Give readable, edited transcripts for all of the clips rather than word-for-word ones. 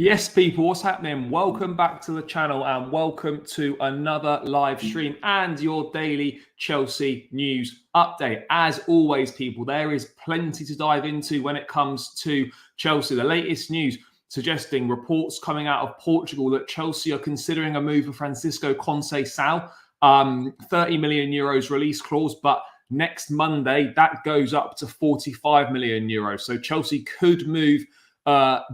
Yes, people, what's happening? Welcome back to the channel and welcome to another live stream and your daily Chelsea news update. As always, people, there is plenty to dive into when it comes to Chelsea. The latest news suggesting reports coming out of Portugal that Chelsea are considering a move for Francisco Conceicao, 30 million euros release clause, but next Monday that goes up to 45 million euros. So Chelsea could move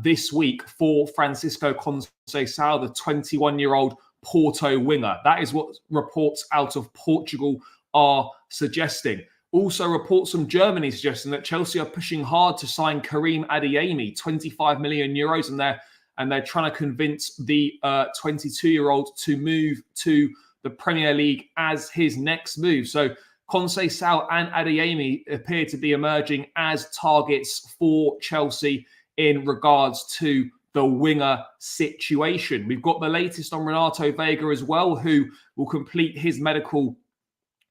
this week for Francisco Conceicao, the 21-year-old Porto winger. That is what reports out of Portugal are suggesting. Also, reports from Germany suggesting that Chelsea are pushing hard to sign Karim Adeyemi, 25 million euros, and they're trying to convince the 22-year-old to move to the Premier League as his next move. So Conceicao and Adeyemi appear to be emerging as targets for Chelsea in regards to the winger situation. We've got the latest on Renato Vega as well, who will complete his medical,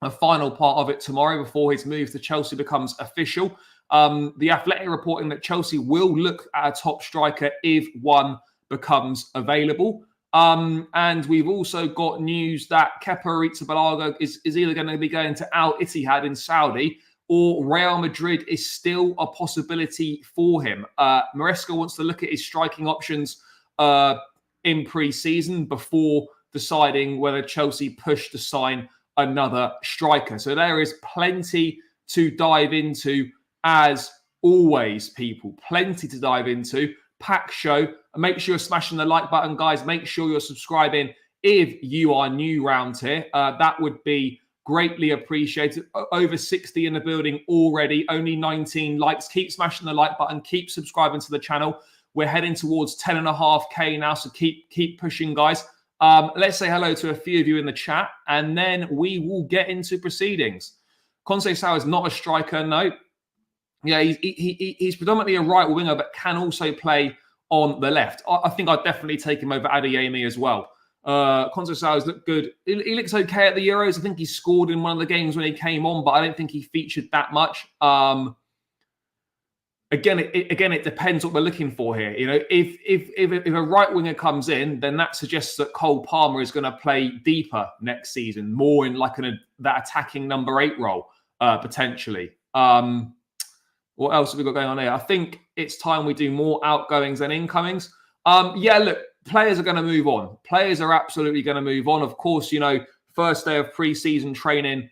a final part of it tomorrow before his move to Chelsea becomes official. The Athletic reporting that Chelsea will look at a top striker if one becomes available. And we've also got news that Kepa Arrizabalaga is either going to be going to Al Ittihad in Saudi, or Real Madrid is still a possibility for him. Maresca wants to look at his striking options in pre-season before deciding whether Chelsea push to sign another striker. So there is plenty to dive into, as always, people. Plenty to dive into. Packed show. Make sure you're smashing the like button, guys. Make sure you're subscribing if you are new round here. That would be greatly appreciated. Over 60 in the building already. Only 19 likes. Keep smashing the like button. Keep subscribing to the channel. We're heading towards 10.5K now, so keep pushing, guys. Let's say hello to a few of you in the chat, and then we will get into proceedings. Conceicao is not a striker, no. Yeah, he's predominantly a right winger, but can also play on the left. I think I'd definitely take him over Adeyemi as well. Conceicao has looked good. He looks okay at the Euros. I think he scored in one of the games when he came on, but I don't think he featured that much. Again, it depends what we're looking for here. You know, if a right winger comes in, then that suggests that Cole Palmer is going to play deeper next season, more in like that attacking number 8 role, potentially. What else have we got going on here? I think it's time we do more outgoings than incomings. Yeah, look, players are going to move on. Players are absolutely going to move on. Of course, you know, first day of pre-season training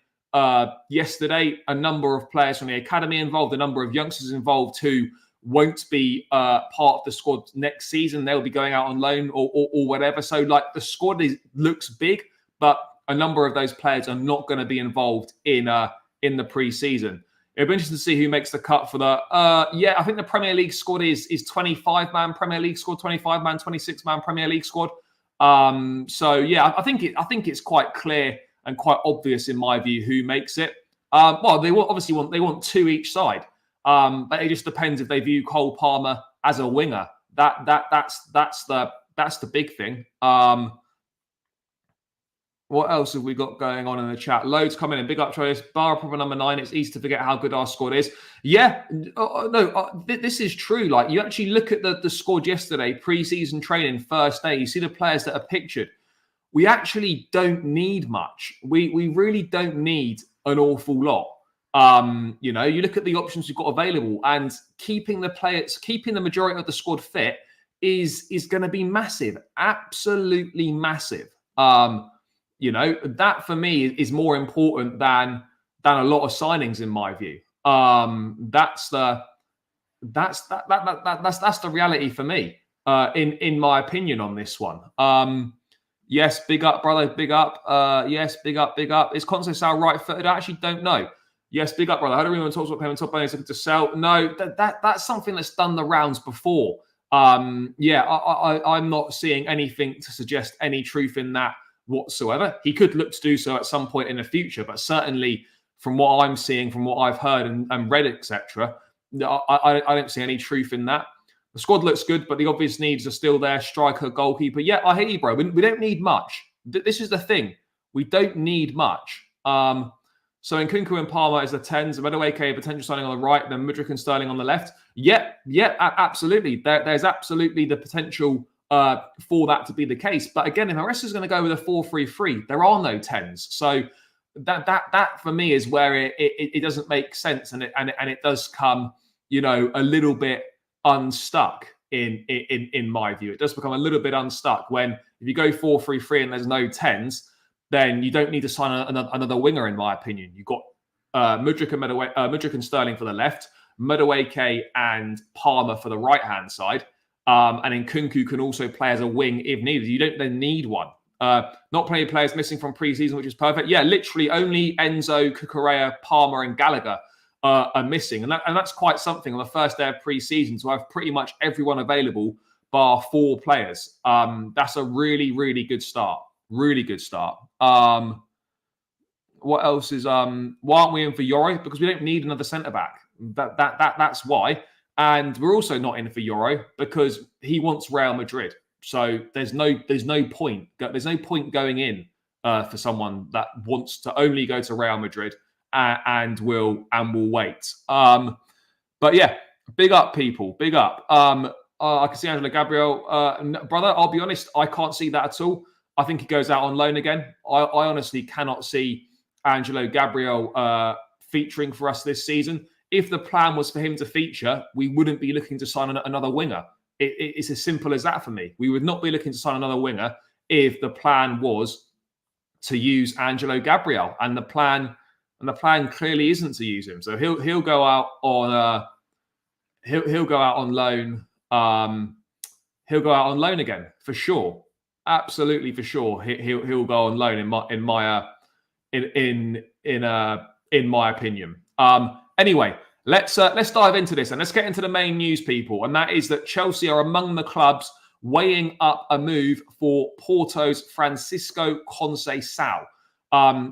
yesterday, a number of players from the academy involved, a number of youngsters involved who won't be part of the squad next season. They'll be going out on loan or whatever. So, like, the squad looks big, but a number of those players are not going to be involved in the pre-season. It'll be interesting to see who makes the cut for the. Yeah, I think the Premier League squad is 25-man Premier League squad, 25-man, 26-man Premier League squad. So yeah, I think it's quite clear and quite obvious in my view who makes it. Well, they want 2 each side, but it just depends if they view Cole Palmer as a winger. That's the big thing. What else have we got going on in the chat? Loads coming in. Big up, Travis. Bar problem number 9. It's easy to forget how good our squad is. Yeah, this is true. Like, you actually look at the squad yesterday, pre-season training, first day. You see the players that are pictured. We actually don't need much. We really don't need an awful lot. You know, you look at the options we've got available, and keeping the majority of the squad fit is going to be massive. Absolutely massive. You know, that for me is more important than a lot of signings in my view. That's the reality for me, in my opinion on this one. Yes, big up, brother, big up. Yes, big up, big up. Is Conceicao right-footed? I actually don't know. Yes, big up, brother. I heard everyone talks about payment top bonus looking to sell. No, that's something that's done the rounds before. Yeah, I'm not seeing anything to suggest any truth in that whatsoever. He could look to do so at some point in the future, but certainly from what I'm seeing, from what I've heard and read, etc., I don't see any truth in that. The squad looks good, but the obvious needs are still there. Striker, goalkeeper. Yeah, I hear you, bro. We don't need much. This is the thing. We don't need much. So Nkunku and Palmer is the 10s. Madueke, potential signing on the right, then Mudryk and Sterling on the left. Yeah, absolutely. There's absolutely the potential for that to be the case. But again, if Maresca is going to go with a 4-3-3, there are no 10s. So that for me is where it doesn't make sense, and it does come, a little bit unstuck in my view. It does become a little bit unstuck when if you go 4-3-3 and there's no 10s, then you don't need to sign another winger, in my opinion. You've got Mudryk and Sterling for the left, Madueke and Palmer for the right-hand side. And then Kunku can also play as a wing if needed. You don't then need one. Not plenty of players missing from pre-season, which is perfect. Yeah, literally only Enzo, Cucurella, Palmer and Gallagher are missing. And that's quite something on the first day of pre-season. So I have pretty much everyone available bar 4 players. That's a really, really good start. Really good start. What else is why aren't we in for Euro? Because we don't need another centre-back. That's why. And we're also not in for Euro because he wants Real Madrid. So there's no point. There's no point going in for someone that wants to only go to Real Madrid and will wait. But yeah, big up, people. Big up. I can see Angelo Gabriel. Brother, I'll be honest, I can't see that at all. I think he goes out on loan again. I honestly cannot see Angelo Gabriel featuring for us this season. If the plan was for him to feature, we wouldn't be looking to sign another winger. It's as simple as that for me. We would not be looking to sign another winger if the plan was to use Angelo Gabriel, and the plan clearly isn't to use him. So he'll go out on he'll go out on loan. He'll go out on loan again for sure. Absolutely for sure. He'll go on loan in my opinion. Anyway, let's dive into this and let's get into the main news, people. And that is that Chelsea are among the clubs weighing up a move for Porto's Francisco Conceicao.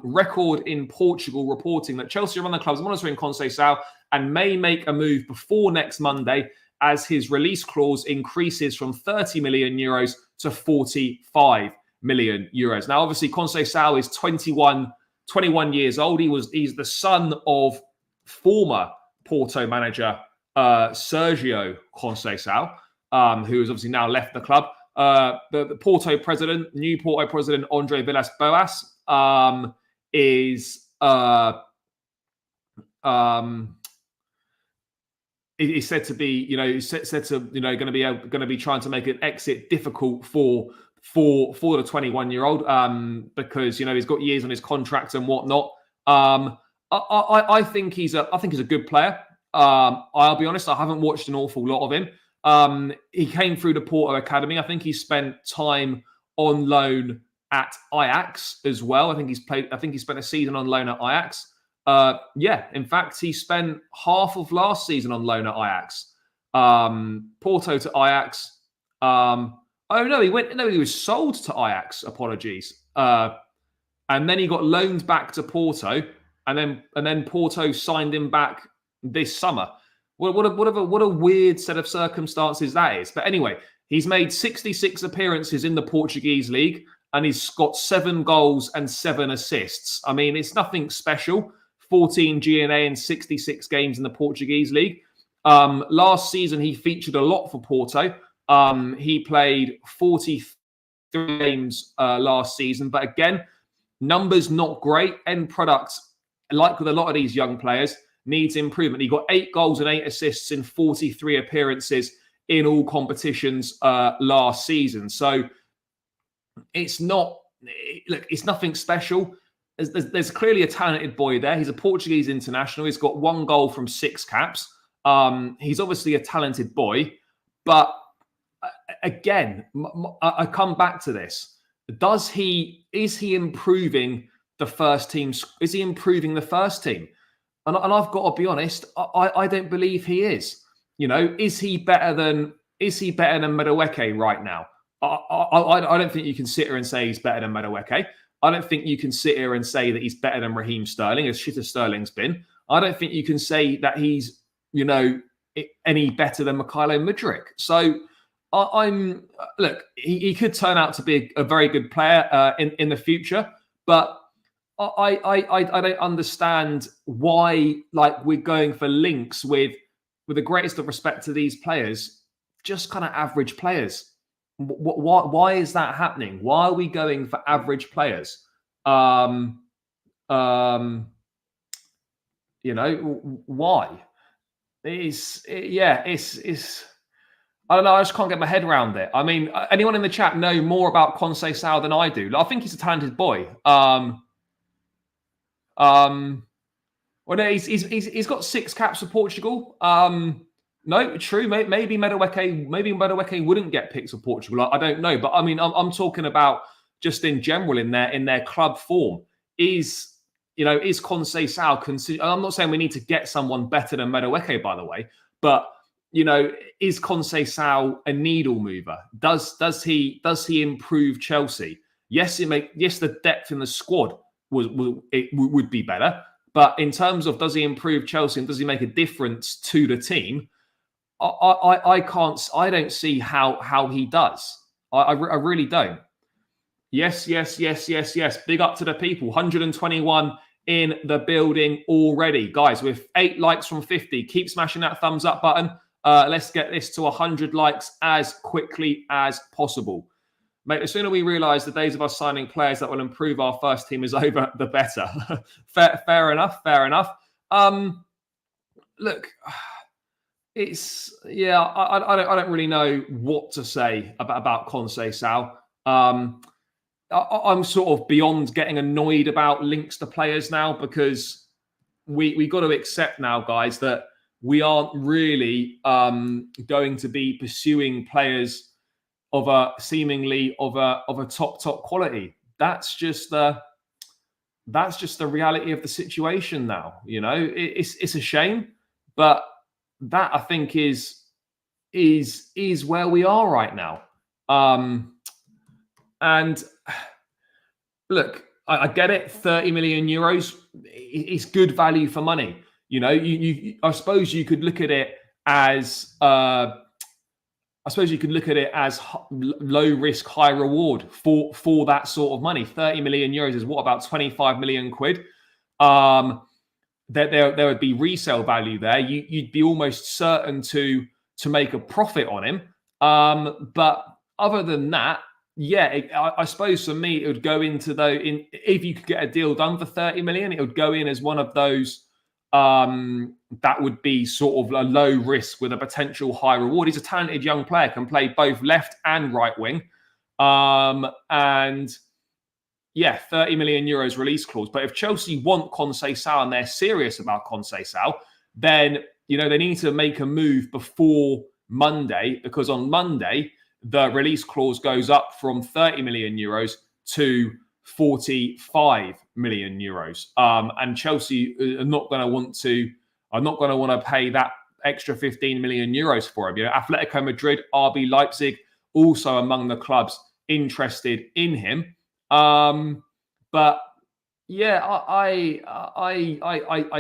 Record in Portugal reporting that Chelsea are among the clubs monitoring Conceicao and may make a move before next Monday as his release clause increases from 30 million euros to 45 million euros. Now, obviously, Conceicao is 21 years old. He's the son of former Porto manager Sergio Conceicao, who has obviously now left the club. The new Porto president, Andre Villas-Boas, is said to be, going to be trying to make an exit difficult for the 21-year-old, because he's got years on his contract and whatnot. I think he's a good player. I'll be honest, I haven't watched an awful lot of him. He came through the Porto Academy. I think he spent time on loan at Ajax as well. I think he spent a season on loan at Ajax. In fact, he spent half of last season on loan at Ajax. Porto to Ajax. He was sold to Ajax. Apologies. And then he got loaned back to Porto, and then Porto signed him back this summer. What a weird set of circumstances that is. But anyway, he's made 66 appearances in the Portuguese league, and he's got 7 goals and 7 assists. I mean, it's nothing special. 14 GNA in 66 games in the Portuguese league. Last season, he featured a lot for Porto. He played 43 games last season. But again, numbers not great. End product, like with a lot of these young players, needs improvement. He got 8 goals and 8 assists in 43 appearances in all competitions last season. So it's nothing special. There's clearly a talented boy there. He's a Portuguese international. He's got 1 goal from 6 caps. He's obviously a talented boy. But again, I come back to this. Is he improving the first team? Is he improving the first team? And I've got to be honest, I don't believe he is. Is he better than Madueke right now? I don't think you can sit here and say he's better than Madueke. I don't think you can sit here and say that he's better than Raheem Sterling, as shit as Sterling's been. I don't think you can say that he's, any better than Mykhailo Mudryk. So he could turn out to be a very good player in the future, but I don't understand why we're going for links with the greatest of respect to these players, just kind of average players. Why is that happening? Why are we going for average players? Um, um, why? It's I don't know. I just can't get my head around it. I mean, anyone in the chat know more about Conceicao than I do? I think he's a talented boy. Well, no, he's got 6 caps for Portugal. No, true. Maybe Madueke wouldn't get picked for Portugal. I don't know, but I mean, I'm talking about just in general in their club form. Is Conceicao? I'm not saying we need to get someone better than Madueke, by the way, but is Conceicao a needle mover? Does he improve Chelsea? Yes, the depth in the squad would be better. But in terms of does he improve Chelsea and does he make a difference to the team? I don't see how he does. I really don't. Yes. Big up to the people. 121 in the building already, guys. With 8 likes from 50, keep smashing that thumbs up button. Let's get this to 100 likes as quickly as possible. Mate, the sooner we realise the days of us signing players that will improve our first team is over, the better. Fair enough. Look, I don't really know what to say about Conceicao. I'm sort of beyond getting annoyed about links to players now, because we got to accept now, guys, that we aren't really going to be pursuing players of a top quality. That's just the reality of the situation now. It's a shame, but that I think is where we are right now. And look, I get it. 30 million euros is good value for money. I suppose you could look at it as low risk, high reward for that sort of money. 30 million euros is what, about 25 million quid. There would be resale value there. You'd be almost certain to make a profit on him. But other than that, I suppose for me it would go into if you could get a deal done for 30 million, it would go in as one of those that would be sort of a low risk with a potential high reward. He's a talented young player, can play both left and right wing. 30 million euros release clause. But if Chelsea want Conceicao and they're serious about Conceicao, then they need to make a move before Monday, because on Monday the release clause goes up from 30 million euros to 45 million euros. And Chelsea are not going to want to pay that extra 15 million euros for him. Atletico Madrid, RB Leipzig, also among the clubs interested in him. But yeah, I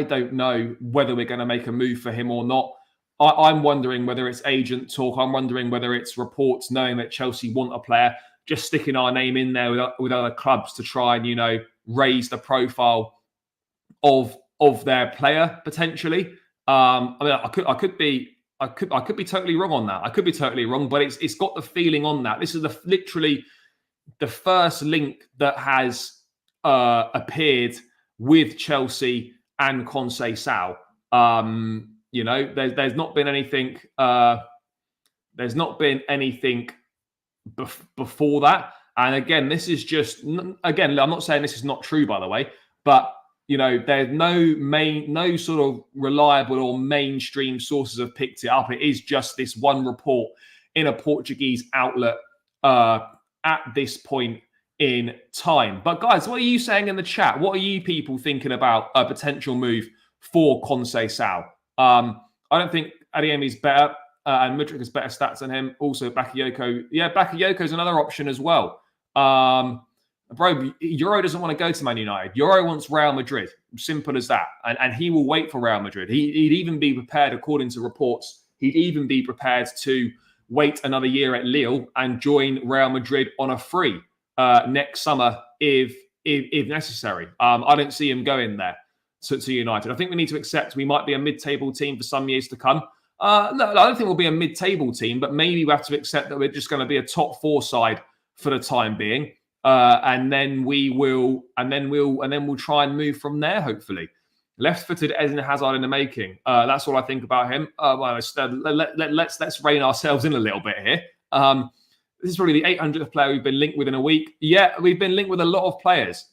don't know whether we're going to make a move for him or not. I'm wondering whether it's agent talk. I'm wondering whether it's reports knowing that Chelsea want a player, just sticking our name in there with other clubs to try and raise the profile of their player potentially. I could be totally wrong on that. I could be totally wrong, but it's got the feeling on that. This is literally the first link that has appeared with Chelsea and Conceicao. There's not been anything. There's not been anything before that. And again, this is just I'm not saying this is not true, by the way, but there's no sort of reliable or mainstream sources have picked it up. It is just this one report in a Portuguese outlet at this point in time. But guys, what are you saying in the chat? What are you people thinking about a potential move for Conceicao? I don't think Adeyemi's better, and Mudryk has better stats than him. Also, Bakayoko. Yeah, Bakayoko's another option as well. Bro, Euro doesn't want to go to Man United. Euro wants Real Madrid. Simple as that. And he will wait for Real Madrid. He'd even be prepared, according to reports, to wait another year at Lille and join Real Madrid on a free next summer if necessary. I don't see him going there to United. I think we need to accept we might be a mid-table team for some years to come. No, I don't think we'll be a mid-table team, but maybe we have to accept that we're just going to be a top 4 side for the time being, and then we'll try and move from there. Hopefully, left-footed Eden Hazard in the making. That's all I think about him. Let's rein ourselves in a little bit here. This is probably the 800th player we've been linked with in a week. Yeah, we've been linked with a lot of players.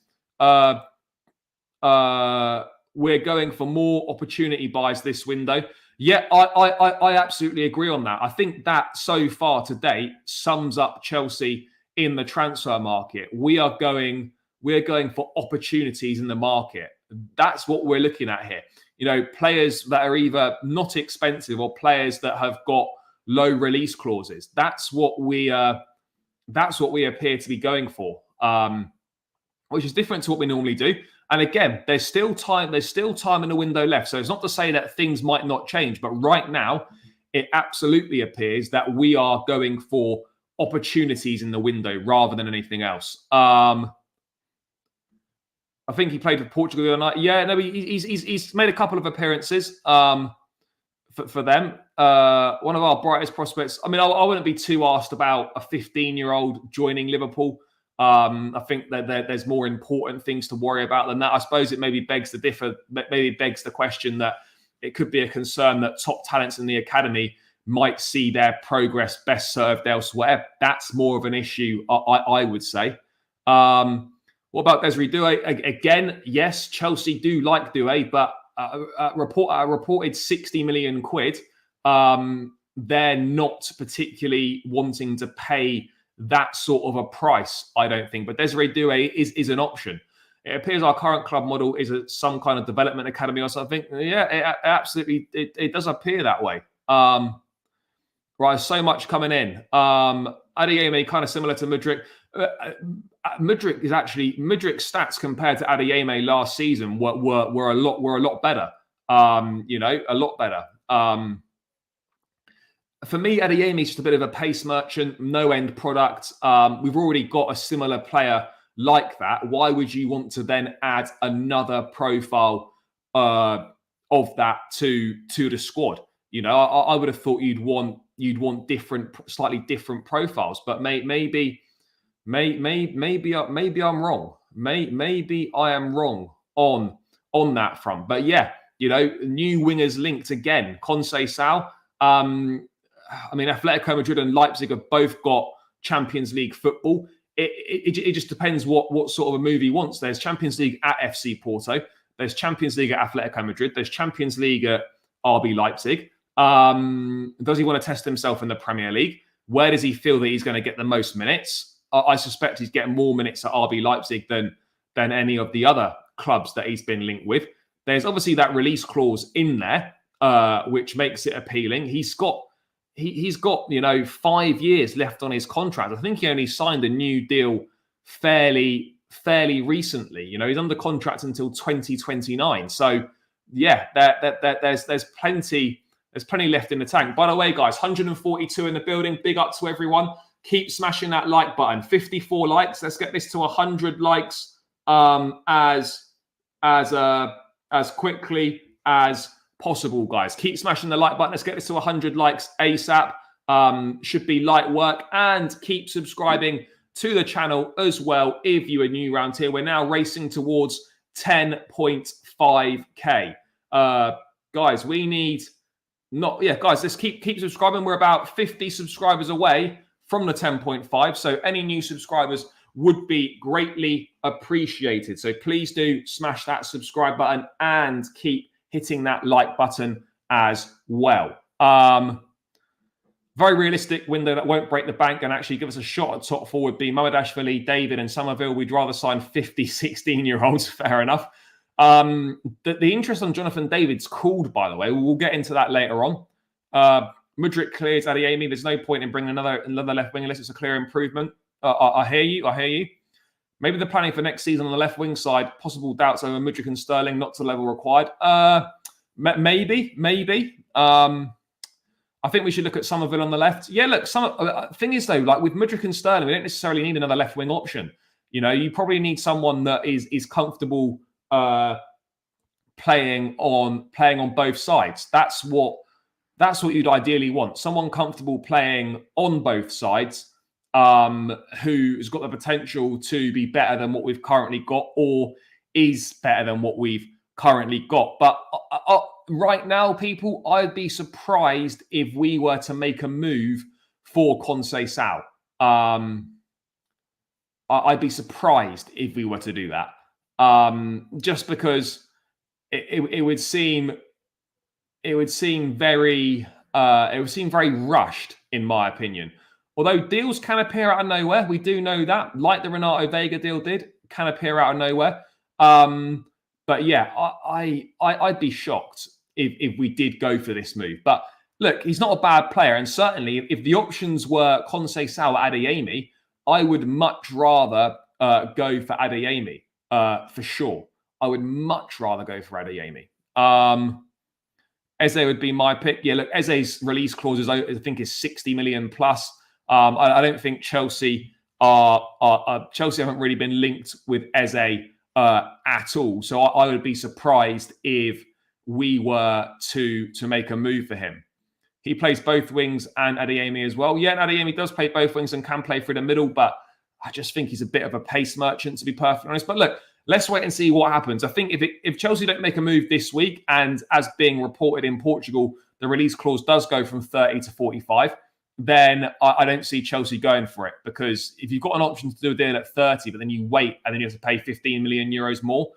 We're going for more opportunity buys this window. Yeah, I absolutely agree on that. I think that so far to date sums up Chelsea in the transfer market. We're going for opportunities in the market. That's what we're looking at here. You know, players that are either not expensive or players that have got low release clauses. That's what we appear to be going for, which is different to what we normally do. And again, there's still time in the window left. So it's not to say that things might not change, but right now it absolutely appears that we are going for opportunities in the window rather than anything else. I think he played for Portugal the other night. Yeah, no, he's made a couple of appearances for them. One of our brightest prospects. I mean, I wouldn't be too asked about a 15-year-old joining Liverpool. I think that there's more important things to worry about than that. I suppose it maybe begs the question that it could be a concern that top talents in the academy might see their progress best served elsewhere. That's more of an issue, I would say. What about Desiree Doué? Again, yes, Chelsea do like Doué, but reported 60 million quid. They're not particularly wanting to pay that sort of a price, I don't think. But Desiree Doué is an option. It appears our current club model is some kind of development academy or something. Yeah, it absolutely does appear that way. Right, so much coming in. Adeyemi, kind of similar to Mudryk. Mudryk's stats compared to Adeyemi last season were a lot better. A lot better. For me, Adeyemi's just a bit of a pace merchant, no end product. We've already got a similar player like that. Why would you want to then add another profile of that to the squad? You know, I would have thought you'd want slightly different profiles, but maybe I'm wrong. Maybe I am wrong on that front. But yeah, you know, new wingers linked again. Conceicao. I mean, Atletico Madrid and Leipzig have both got Champions League football. It just depends what sort of a move he wants. There's Champions League at FC Porto. There's Champions League at Atletico Madrid. There's Champions League at RB Leipzig. Does he want to test himself in the Premier League? Where does he feel that he's going to get the most minutes? I suspect he's getting more minutes at RB Leipzig than any of the other clubs that he's been linked with. There's obviously that release clause in there, which makes it appealing. He's got 5 years left on his contract. I think he only signed a new deal fairly recently. You know, he's under contract until 2029. So yeah, there's plenty left in the tank. By the way, guys, 142 in the building. Big up to everyone. Keep smashing that like button. 54 likes. Let's get this to 100 likes as quickly as possible, guys. Keep smashing the like button. Let's get this to 100 likes ASAP. Should be light work. And keep subscribing to the channel as well if you are new around here. We're now racing towards 10.5k. Guys, we need guys, let's keep subscribing. We're about 50 subscribers away from the 10.5. So any new subscribers would be greatly appreciated. So please do smash that subscribe button and keep hitting that like button as well. Very realistic window that won't break the bank and actually give us a shot at top four would be Mamadashvili, David and Somerville. We'd rather sign 50, 16-year-olds. Fair enough. The interest on Jonathan David's cooled, by the way. We'll get into that later on. Mudryk clears Adeyemi. There's no point in bringing another left wing unless it's a clear improvement. I hear you. Maybe the planning for next season on the left wing side, possible doubts over Mudryk and Sterling, not to level required. Maybe. I think we should look at Somerville on the left. Yeah, look, thing is though, like with Mudryk and Sterling, we don't necessarily need another left wing option. You know, you probably need someone that is comfortable playing on both sides. That's what That's what you'd ideally want. Someone comfortable playing on both sides, who's got the potential to be better than what we've currently got, or is better than what we've currently got. But right now, people, I'd be surprised if we were to make a move for Conceicao. I'd be surprised if we were to do that, just because it would seem very rushed, in my opinion. Although deals can appear out of nowhere, we do know that, like the Renato Vega deal can appear out of nowhere. But yeah, I'd be shocked if we did go for this move. But look, he's not a bad player, and certainly if the options were Conceicao or Adeyemi, I would much rather go for Adeyemi, for sure. I would much rather go for Adeyemi. Eze would be my pick. Yeah, look, Eze's release clauses, I think, is 60 million plus. I don't think Chelsea haven't really been linked with Eze at all. So I would be surprised if we were to make a move for him. He plays both wings and Adeyemi as well. Yeah, Adeyemi does play both wings and can play through the middle, but I just think he's a bit of a pace merchant, to be perfectly honest. But look, let's wait and see what happens. I think if Chelsea don't make a move this week, and as being reported in Portugal, the release clause does go from 30 to 45, then I don't see Chelsea going for it. Because if you've got an option to do a deal at 30, but then you wait and then you have to pay 15 million euros more,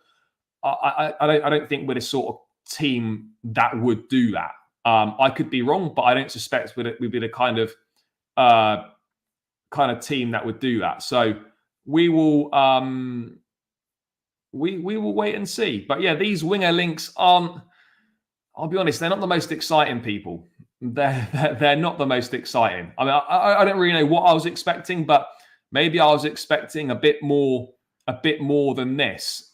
I don't think we're the sort of team that would do that. I could be wrong, but I don't suspect we'd be the kind of team that would do that. So we will we will wait and see. But yeah, these winger links aren't, I'll be honest, they're not the most exciting, people. They're not the most exciting. I mean, I don't really know what I was expecting, but maybe I was expecting a bit more than this.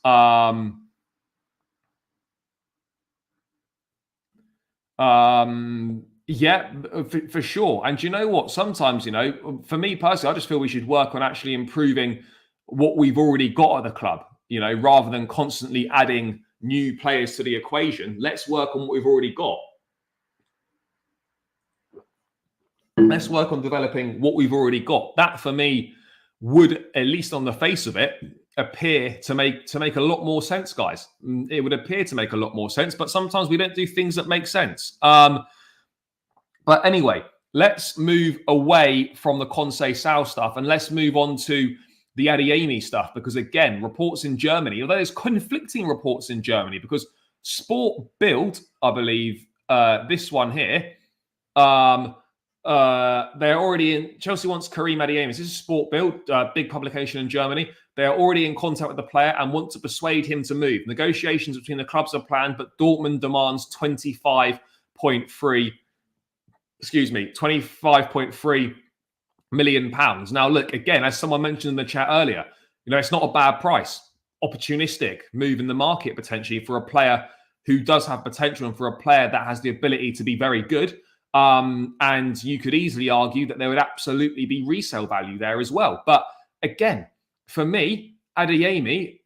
Yeah, for sure. And you know what? Sometimes, for me personally, I just feel we should work on actually improving what we've already got at the club, rather than constantly adding new players to the equation. Let's work on what we've already got. Let's work on developing what we've already got. That, for me, would, at least on the face of it, appear to make a lot more sense, guys. It would appear to make a lot more sense, but sometimes we don't do things that make sense. But anyway, let's move away from the Conceicao stuff and let's move on to the Adeyemi stuff, because again, reports in Germany, although there's conflicting reports in Germany, because Sport Bild, I believe, this one here, they're already in. Chelsea wants Karim Adeyemi. This is Sport Bild, big publication in Germany. They are already in contact with the player and want to persuade him to move. Negotiations between the clubs are planned, but Dortmund demands 25.3 million pounds. Now, look, again, as someone mentioned in the chat earlier, it's not a bad price. Opportunistic move in the market, potentially, for a player who does have potential and for a player that has the ability to be very good. And you could easily argue that there would absolutely be resale value there as well. But again, for me, Adeyemi,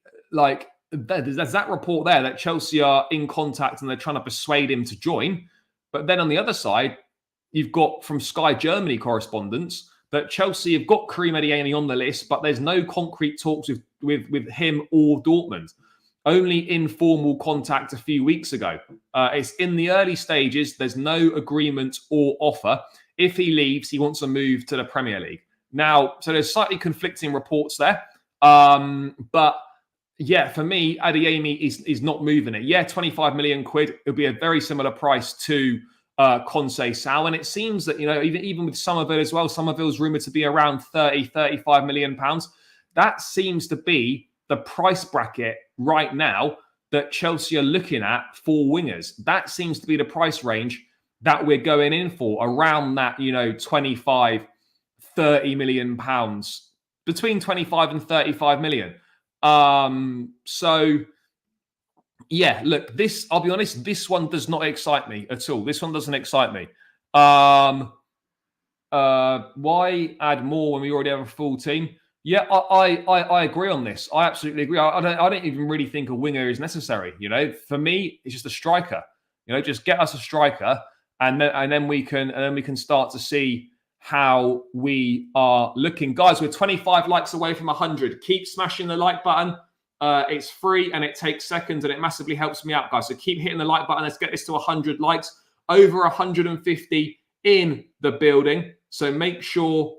there's that report there that Chelsea are in contact and they're trying to persuade him to join. But then on the other side, you've got from Sky Germany correspondents that Chelsea have got Karim Adeyemi on the list, but there's no concrete talks with him or Dortmund. Only informal contact a few weeks ago. It's in the early stages. There's no agreement or offer. If he leaves, he wants to move to the Premier League. Now, so there's slightly conflicting reports there. But yeah, for me, Adeyemi is not moving it. Yeah, 25 million quid. It'll be a very similar price to Conceicao. And it seems that, even with Somerville as well, Somerville's rumoured to be around 35 million pounds. That seems to be the price bracket right now that Chelsea are looking at for wingers. That seems to be the price range that we're going in for, around that, 25, 30 million pounds, between 25 and 35 million. So yeah, look, I'll be honest, this one does not excite me at all. This one doesn't excite me. Why add more when we already have a full team? Yeah, I agree on this. I absolutely agree. I don't even really think a winger is necessary. For me, it's just a striker. Just get us a striker. and then we can start to see how we are looking. Guys, we're 25 likes away from 100. Keep smashing the like button. It's free and it takes seconds and it massively helps me out, guys. So keep hitting the like button. Let's get this to 100 likes. Over 150 in the building. So make sure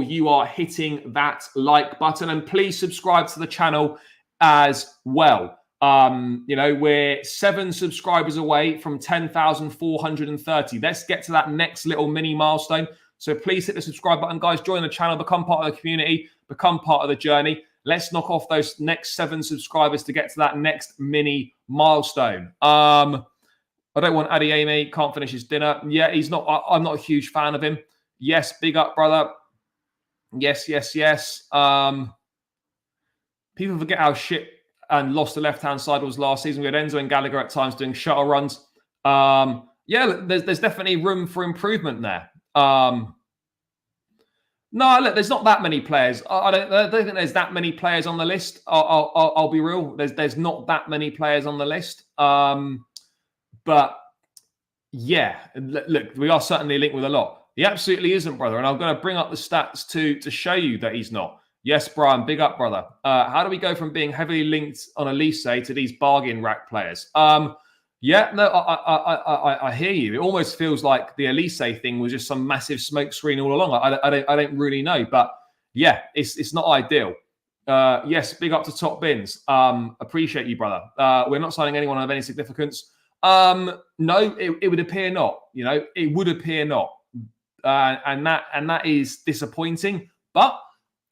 you are hitting that like button, and please subscribe to the channel as well. We're 7 subscribers away from 10,430. Let's get to that next little mini milestone. So please hit the subscribe button, guys. Join the channel, become part of the community, become part of the journey. Let's knock off those next 7 subscribers to get to that next mini milestone. I don't want Adeyemi, can't finish his dinner. Yeah, he's not. I'm not a huge fan of him. Yes, big up, brother. Yes. People forget how shit and lost the left-hand side was last season. We had Enzo and Gallagher at times doing shuttle runs. There's definitely room for improvement there. No, look, there's not that many players. I don't think there's that many players on the list. I'll be real. There's not that many players on the list. But yeah, look, we are certainly linked with a lot. He absolutely isn't, brother. And I'm going to bring up the stats to show you that he's not. Yes, Brian, big up, brother. How do we go from being heavily linked on Elise to these bargain rack players? I hear you. It almost feels like the Elise thing was just some massive smoke screen all along. I don't really know, but yeah, it's not ideal. Yes, big up to Top Bins. Appreciate you, brother. We're not signing anyone of any significance. No, it would appear not. It would appear not, and that is disappointing. But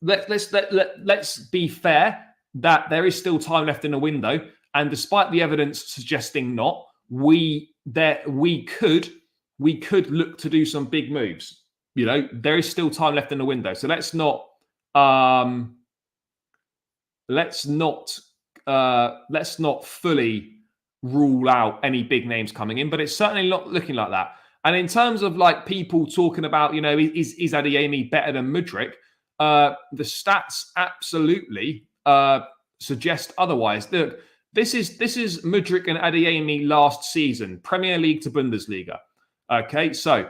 let's be fair that there is still time left in the window. And despite the evidence suggesting not, we could look to do some big moves. There is still time left in the window, so let's not fully rule out any big names coming in. But it's certainly not looking like that. And in terms of like people talking about, is Adeyemi better than Mudryk? The stats absolutely suggest otherwise. Look. This is Mudryk and Adeyemi last season, Premier League to Bundesliga. Okay, so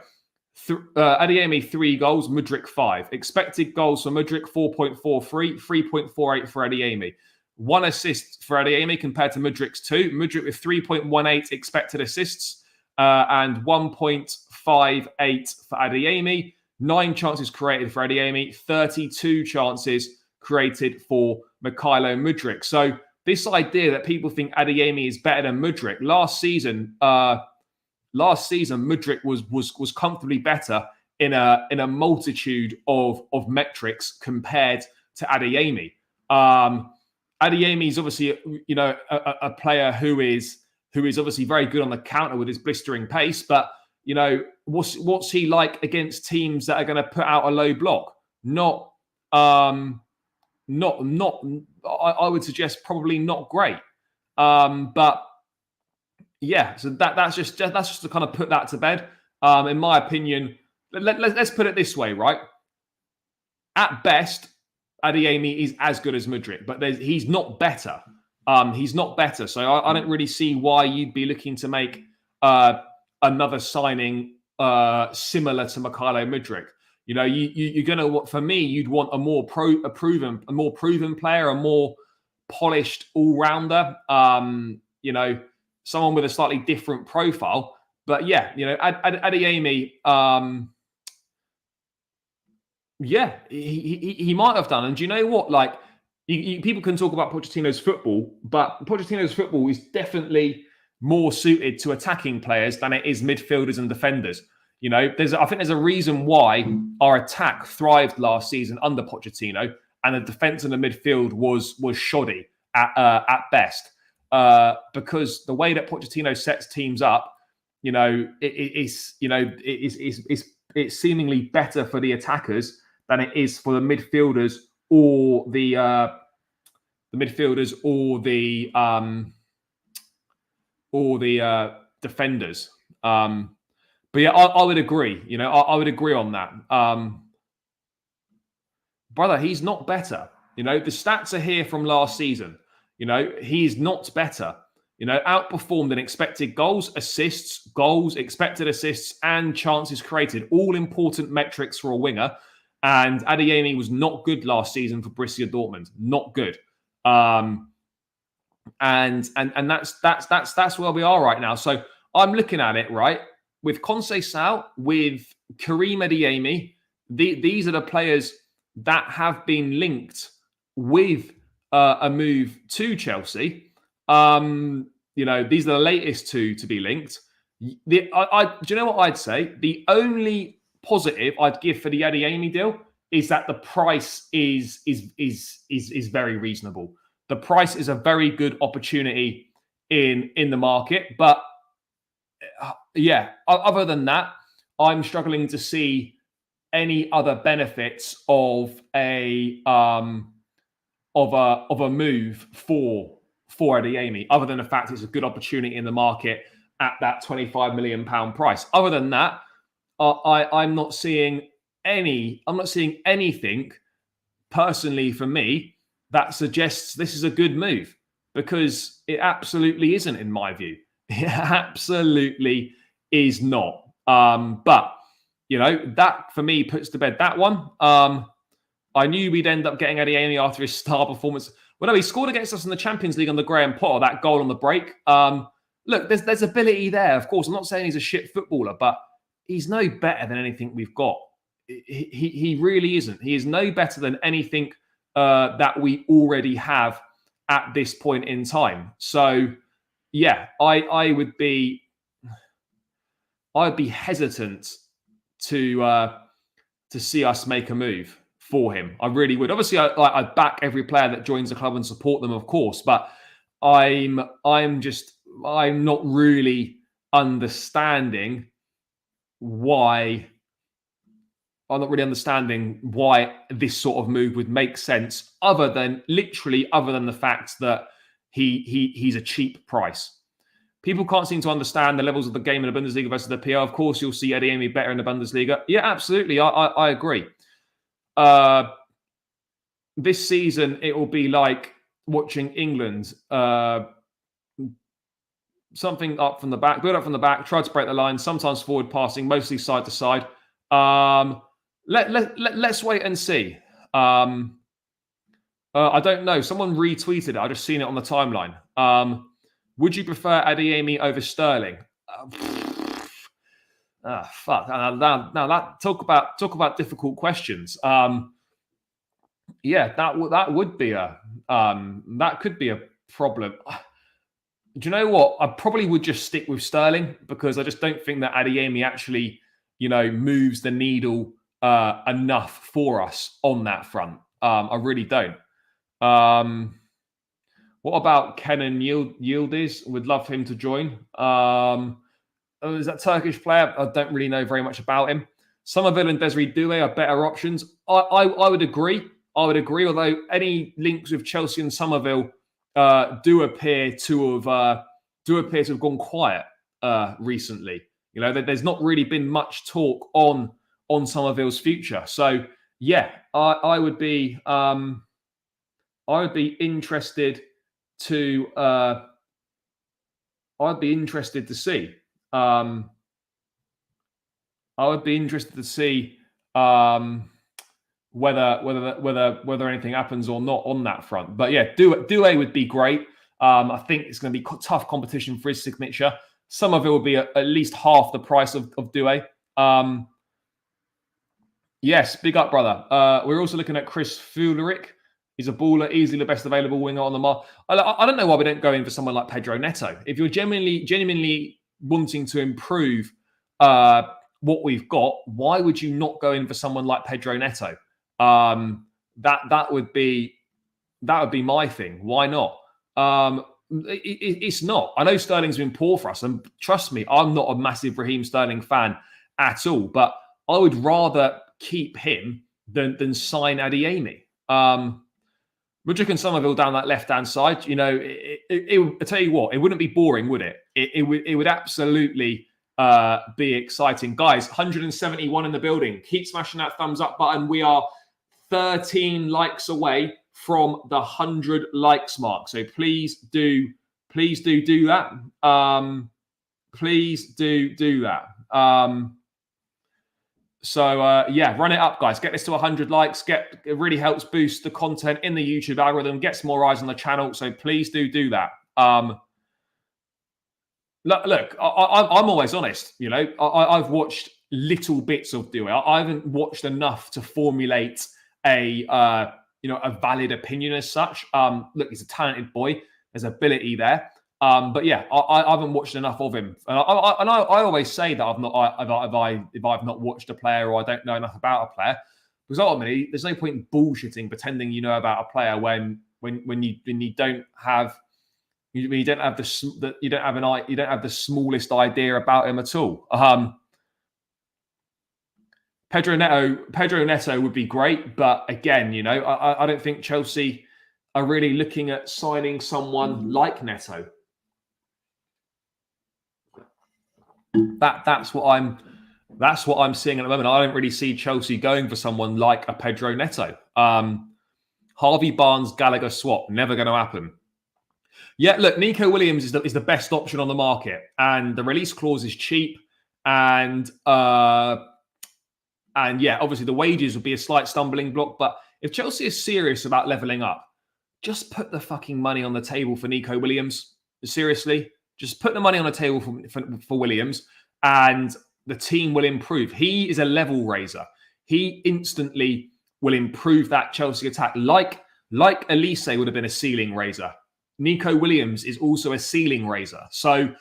Adeyemi 3 goals, Mudryk 5. Expected goals for Mudryk 4.43, 3.48 for Adeyemi. 1 assist for Adeyemi compared to Mudryk's 2. Mudryk with 3.18 expected assists and 1.58 for Adeyemi. 9 chances created for Adeyemi, 32 chances created for Mykhailo Mudryk. So this idea that people think Adeyemi is better than Mudryk, last season Mudryk was comfortably better in a multitude of metrics compared to Adeyemi. Adeyemi is obviously a player who is obviously very good on the counter with his blistering pace, but what's he like against teams that are going to put out a low block? I would suggest probably not great. But yeah, so that's just to kind of put that to bed. In my opinion, let's put it this way, right? At best, Adeyemi is as good as Mudryk, but he's not better. He's not better. So I don't really see why you'd be looking to make another signing similar to Mykhailo Mudryk. You're gonna, for me, you'd want a more proven player, a more polished all-rounder. Someone with a slightly different profile. But yeah, Adeyemi, he might have done. And do you know what? Like, people can talk about Pochettino's football, but Pochettino's football is definitely more suited to attacking players than it is midfielders and defenders. I think there's a reason why our attack thrived last season under Pochettino, and the defense and the midfield was shoddy at best. Because the way that Pochettino sets teams up, it's seemingly better for the attackers than it is for the midfielders or the defenders. But yeah, I would agree. I would agree on that. Brother, he's not better. The stats are here from last season. He's not better. outperformed in expected goals, assists, goals, expected assists, and chances created. All important metrics for a winger. And Adeyemi was not good last season for Borussia Dortmund. Not good. And that's where we are right now. So I'm looking at it, right, with Conceicao, with Karim Adeyemi. These are the players that have been linked with a move to Chelsea. These are the latest two to be linked. Do you know what I'd say? The only positive I'd give for the Adeyemi deal is that the price is very reasonable. The price is a very good opportunity in the market, but other than that, I'm struggling to see any other benefits of a move for Adeyemi, other than the fact it's a good opportunity in the market at that £25 million price. Other than that, I'm not seeing anything personally for me that suggests this is a good move, because it absolutely isn't, in my view. It absolutely is not. But that for me puts to bed that one. I knew we'd end up getting Adeyemi after his star performance. Well, no, he scored against us in the Champions League on the Graham Potter, that goal on the break. Look, there's ability there. Of course, I'm not saying he's a shit footballer, but he's no better than anything we've got. He really isn't. He is no better than anything that we already have at this point in time. So, yeah, I'd be hesitant to see us make a move for him. I really would. Obviously, I back every player that joins the club and support them, of course. But I'm not really understanding why. I'm not really understanding why this sort of move would make sense, other than the fact that he's a cheap price. People can't seem to understand the levels of the game in the Bundesliga versus the PL. Of course, you'll see Adeyemi better in the Bundesliga. Yeah, absolutely. I agree. This season, it will be like watching England. Something up from the back, build up from the back, try to break the line, sometimes forward passing, mostly side to side. Let's wait and see. I don't know. Someone retweeted it. I just seen it on the timeline. Would you prefer Adeyemi over Sterling? Fuck. Now that talk about difficult questions. That would be that could be a problem. Do you know what? I probably would just stick with Sterling, because I just don't think that Adeyemi actually, moves the needle enough for us on that front. I really don't. What about Kenan Yildiz? Would love him to join. Is that Turkish player? I don't really know very much about him. Somerville and Desiree Doué are better options. I would agree. Although any links with Chelsea and Somerville do appear to have gone quiet recently. There's not really been much talk on Somerville's future. So yeah, I would be interested to I'd be interested to see. I would be interested to see whether anything happens or not on that front. But yeah, Doué would be great. I think it's going to be tough competition for his signature. Somerville will be at least half the price of Doué. Yes, big up, brother. We're also looking at Chris Fullerich. He's a baller, easily the best available winger on the market. I don't know why we don't go in for someone like Pedro Neto. If you're genuinely wanting to improve what we've got, why would you not go in for someone like Pedro Neto? That would be my thing. Why not? It's not. I know Sterling's been poor for us, and trust me, I'm not a massive Raheem Sterling fan at all. But I would rather keep him than sign Adeyemi. Mudryk and Somerville down that left-hand side, I tell you what, it wouldn't be boring, would it? It would absolutely be exciting. Guys, 171 in the building. Keep smashing that thumbs up button. We are 13 likes away from the 100 likes mark. So please do please do that. Please do that. Yeah, run it up, guys. Get this to 100 likes. It really helps boost the content in the YouTube algorithm, gets more eyes on the channel. So please do that. Look, I'm always honest. You know, I've watched little bits of Dewey. I haven't watched enough to formulate a valid opinion as such. Look, he's a talented boy. There's ability there. But yeah, I haven't watched enough of him, and I always say that if I've not watched a player or I don't know enough about a player, because ultimately there's no point in bullshitting pretending you know about a player when you don't have the smallest idea about him at all. Pedro Neto would be great, but again, you know, I don't think Chelsea are really looking at signing someone like Neto. That's what I'm seeing at the moment. I don't really see Chelsea going for someone like a Pedro Neto. Harvey Barnes Gallagher swap, never going to happen. Yeah, look, Nico Williams is the best option on the market, and the release clause is cheap, and yeah, obviously the wages would be a slight stumbling block. But if Chelsea is serious about leveling up, just put the fucking money on the table for Nico Williams. Seriously, just put the money on the table for Williams, and the team will improve. He is a level raiser. He instantly will improve that Chelsea attack, like Elise would have been a ceiling raiser. Nico Williams is also a ceiling raiser. So,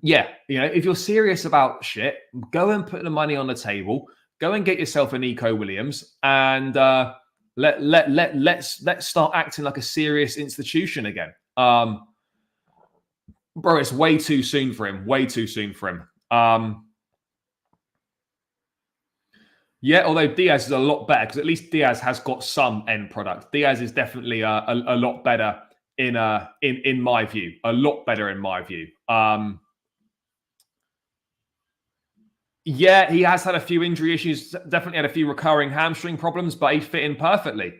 yeah, you know, if you're serious about shit, go and put the money on the table. Go and get yourself a Nico Williams, and let's start acting like a serious institution again. Bro, it's way too soon for him. Way too soon for him. Yeah, although Diaz is a lot better, because at least Diaz has got some end product. Diaz is definitely a lot better in my view. A lot better in my view. Yeah, he has had a few injury issues. Definitely had a few recurring hamstring problems, but he fit in perfectly.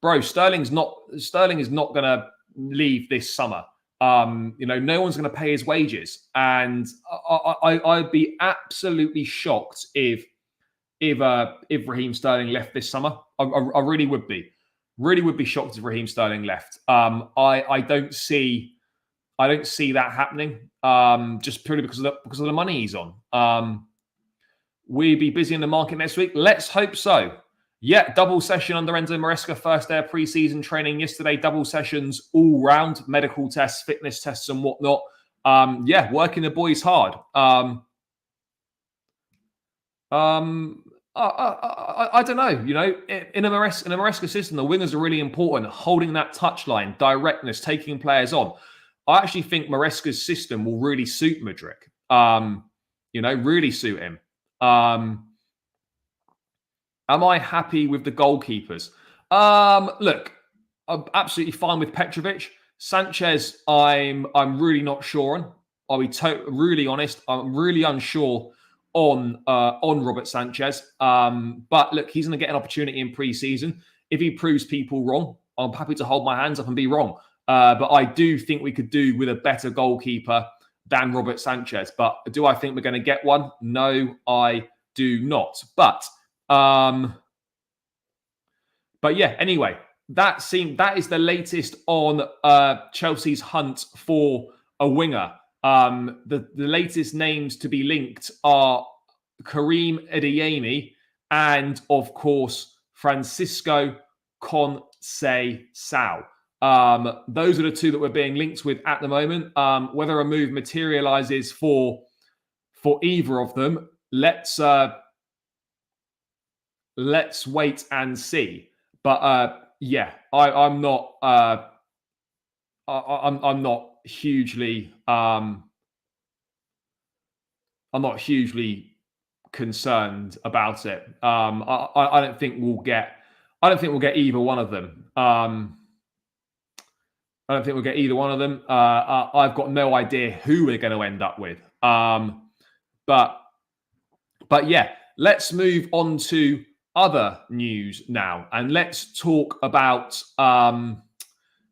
Bro, Sterling is not going to leave this summer. You know, no one's going to pay his wages, and I'd be absolutely shocked if Raheem Sterling left this summer. I really would be. Really would be shocked if Raheem Sterling left. I don't see that happening. Just purely because of the money he's on. We'll be busy in the market next week. Let's hope so. Yeah, double session under Enzo Maresca, first day of pre-season training yesterday. Double sessions all round, medical tests, fitness tests, and whatnot. Yeah, working the boys hard. I don't know. You know, in a Maresca system, the wingers are really important. Holding that touchline, directness, taking players on. I actually think Maresca's system will really suit Mudryk. You know, really suit him. Am I happy with the goalkeepers? Look, I'm absolutely fine with Petrovic. Sanchez, I'm really not sure on. I'll be really honest. I'm really unsure on Robert Sanchez. But look, he's going to get an opportunity in pre-season. If he proves people wrong, I'm happy to hold my hands up and be wrong. But I do think we could do with a better goalkeeper than Robert Sanchez. But do I think we're going to get one? No, I do not. But yeah, anyway, that is the latest on Chelsea's hunt for a winger. The latest names to be linked are Karim Adeyemi and, of course, Francisco Conceicao. Those are the two that we're being linked with at the moment. Whether a move materializes for either of them, let's wait and see. But yeah, I'm not hugely concerned about it. I don't think we'll get either one of them. I don't think we'll get either one of them. I've got no idea who we're going to end up with. But yeah, let's move on to other news now, and let's talk about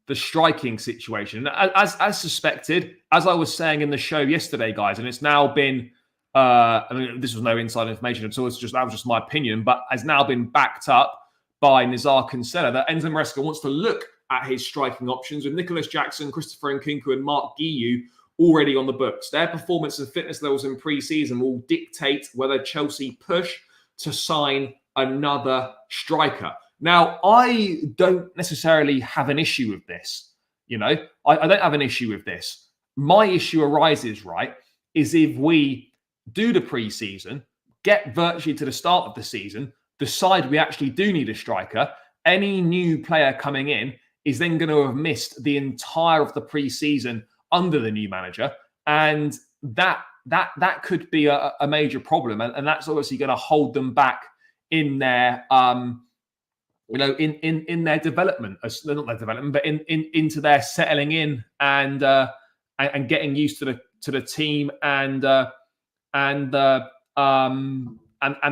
the striking situation. As suspected, as I was saying in the show yesterday, guys, and it's now been, I mean, this was no inside information at all. That was just my opinion, but has now been backed up by Nizar Kinsella that Enzo Maresca wants to look at his striking options with Nicholas Jackson, Christopher Nkunku, and Mark Guiu already on the books. Their performance and fitness levels in pre-season will dictate whether Chelsea push to sign another striker. Now, I don't necessarily have an issue with this. I don't have an issue with this. My issue arises, is if we do the pre-season, get virtually to the start of the season, decide we actually do need a striker, any new player coming in is then going to have missed the entire of the pre-season under the new manager. And that could be a major problem. And that's obviously going to hold them back in their in their development, not their development, but into their settling in and getting used to the team and the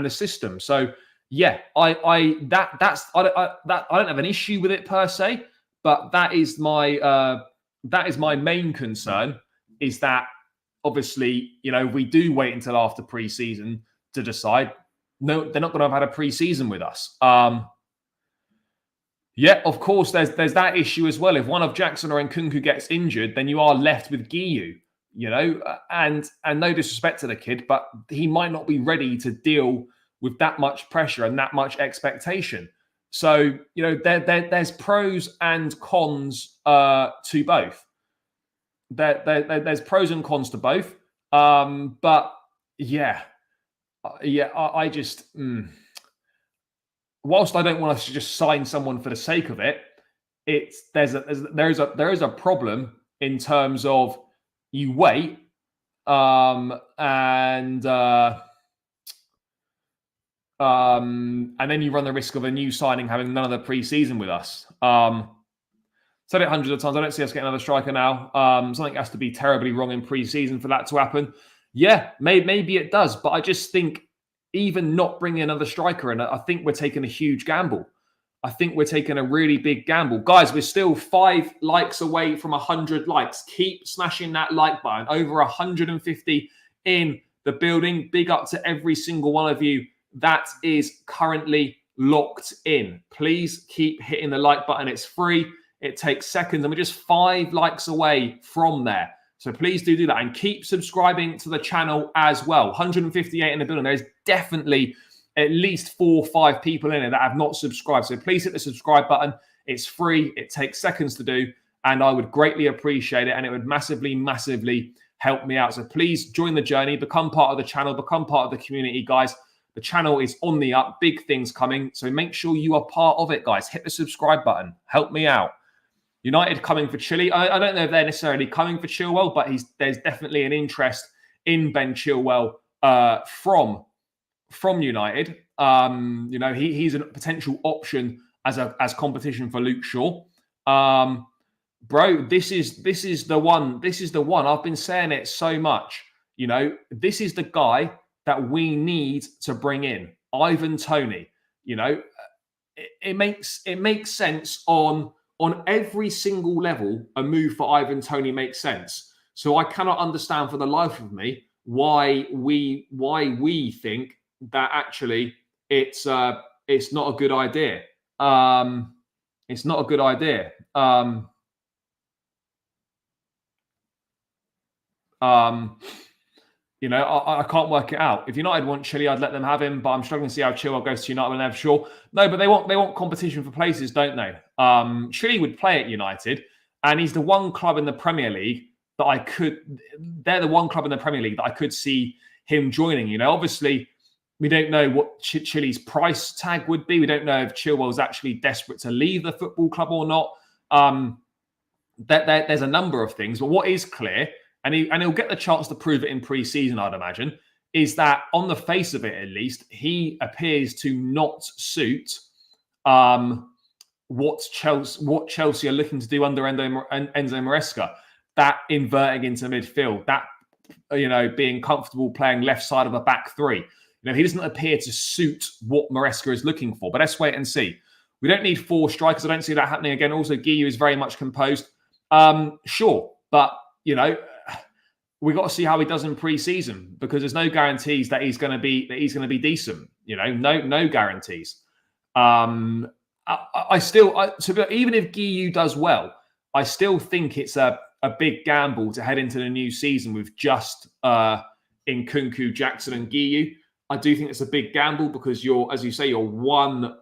system. So yeah, I don't have an issue with it per se, but that is my main concern, is that obviously, we do wait until after pre-season to decide. No, they're not going to have had a pre-season with us. Yeah, of course, there's that issue as well. If one of Jackson or Nkunku gets injured, then you are left with Guiu, and no disrespect to the kid, but he might not be ready to deal with that much pressure and that much expectation. So, there's pros and cons to both. There's pros and cons to both. But yeah, I just... Whilst I don't want us to just sign someone for the sake of it, there is a problem in terms of you wait and then you run the risk of a new signing having none of the pre-season with us. Said it hundreds of times. I don't see us getting another striker now. Something has to be terribly wrong in pre-season for that to happen. Yeah, maybe it does, but I just think even not bringing another striker in, I think we're taking a huge gamble. I think we're taking a really big gamble. Guys, we're still 5 likes away from 100 likes. Keep smashing that like button. Over 150 in the building. Big up to every single one of you that is currently locked in. Please keep hitting the like button. It's free. It takes seconds. And we're just 5 likes away from there. So please do that, and keep subscribing to the channel as well. 158 in the building. There's definitely at least 4 or 5 people in it that have not subscribed. So please hit the subscribe button. It's free. It takes seconds to do, and I would greatly appreciate it, and it would massively, massively help me out. So please join the journey, become part of the channel, become part of the community, guys. The channel is on the up. Big things coming. So make sure you are part of it, guys. Hit the subscribe button. Help me out. United coming for Chile. I don't know if they're necessarily coming for Chilwell, but there's definitely an interest in Ben Chilwell from United. He's a potential option as competition for Luke Shaw. Bro, this is the one. This is the one. I've been saying it so much. This is the guy that we need to bring in. Ivan Toney. It makes sense on every single level. A move for Ivan Toney makes sense. So I cannot understand for the life of me why we think that actually it's not a good idea. It's not a good idea. I can't work it out. If United want Chile, I'd let them have him, but I'm struggling to see how Chilwell goes to United when they're sure. No, but they want competition for places, don't they? Chile would play at United, and he's the one club in the Premier League that they're the one club in the Premier League that I could see him joining. Obviously, we don't know what Chile's price tag would be. We don't know if Chilwell's actually desperate to leave the football club or not. There's a number of things, but what is clear, and he'll get the chance to prove it in pre-season, I'd imagine, is that on the face of it, at least, he appears to not suit what Chelsea are looking to do under Enzo Maresca. That inverting into midfield, that being comfortable playing left side of a back three. He doesn't appear to suit what Maresca is looking for. But let's wait and see. We don't need 4 strikers. I don't see that happening again. Also, Guiu is very much composed. Sure, but we got to see how he does in pre-season, because there's no guarantees that he's going to be decent. No guarantees. Even if Guiu does well, I still think it's a big gamble to head into the new season with just Nkunku, Jackson, and Guiu. I do think it's a big gamble because you're one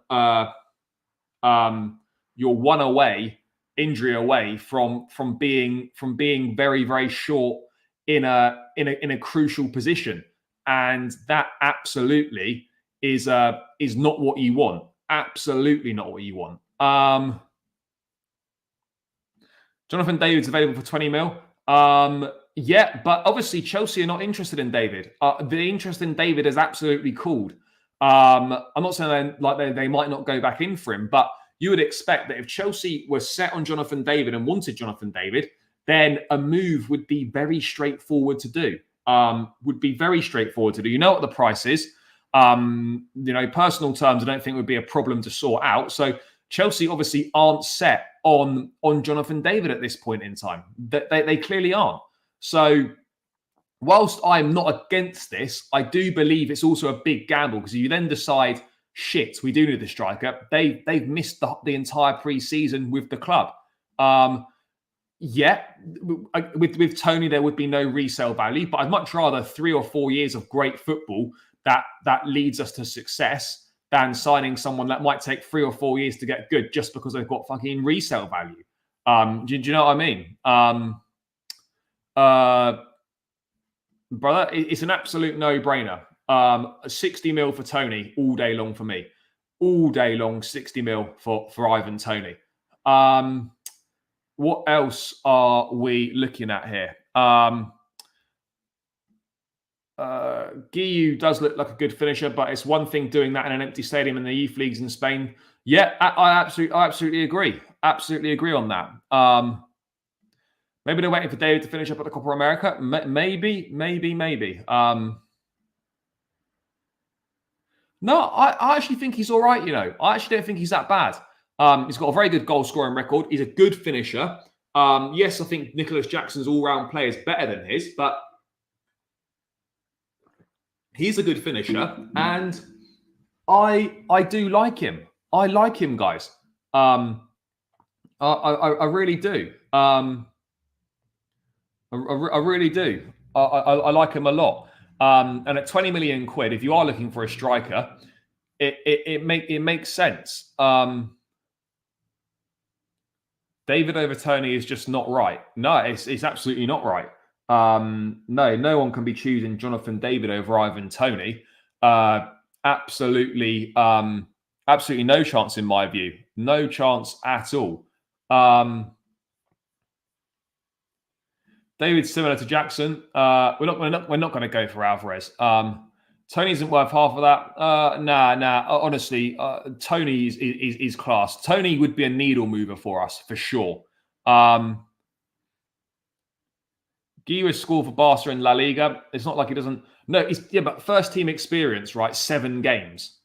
injury away from being very, very short in a crucial position, and that absolutely is not what you want. Absolutely not what you want. Jonathan David's available for 20 mil. Yeah, but obviously Chelsea are not interested in David. The interest in David is absolutely cooled. I'm not saying they might not go back in for him, but you would expect that if Chelsea were set on Jonathan David and wanted Jonathan David, then a move would be very straightforward to do. You know what the price is. Personal terms, I don't think would be a problem to sort out. So Chelsea obviously aren't set on Jonathan David at this point in time. They clearly aren't. So whilst I'm not against this, I do believe it's also a big gamble, because if you then decide, shit, we do need the striker, they've missed the entire pre-season with the club. With Tony, there would be no resale value, but I'd much rather 3 or 4 years of great football that leads us to success than signing someone that might take 3 or 4 years to get good just because they've got fucking resale value. Do you know what I mean? Brother, it's an absolute no-brainer. 60 mil for Tony all day long for me. All day long, 60 mil for Ivan Toney. What else are we looking at here? Guiu does look like a good finisher, but it's one thing doing that in an empty stadium in the youth leagues in Spain. Yeah, I absolutely agree. Absolutely agree on that. Maybe they're waiting for David to finish up at the Copa America. Maybe. No, I actually think he's all right, I actually don't think he's that bad. He's got a very good goal-scoring record. He's a good finisher. Yes, I think Nicholas Jackson's all-round play is better than his, but he's a good finisher, and I do like him. I like him, guys. I really do. I really do. I like him a lot. And at 20 million quid, if you are looking for a striker, it makes sense. David over Tony is just not right. No, it's absolutely not right. No one can be choosing Jonathan David over Ivan Toney. Absolutely no chance in my view. No chance at all. David's similar to Jackson. We're not going to go for Alvarez. Tony isn't worth half of that. Nah. Honestly, Tony is class. Tony would be a needle mover for us for sure. Guiu has scored for Barca in La Liga. It's not like he doesn't. No, but first team experience, right? 7 games.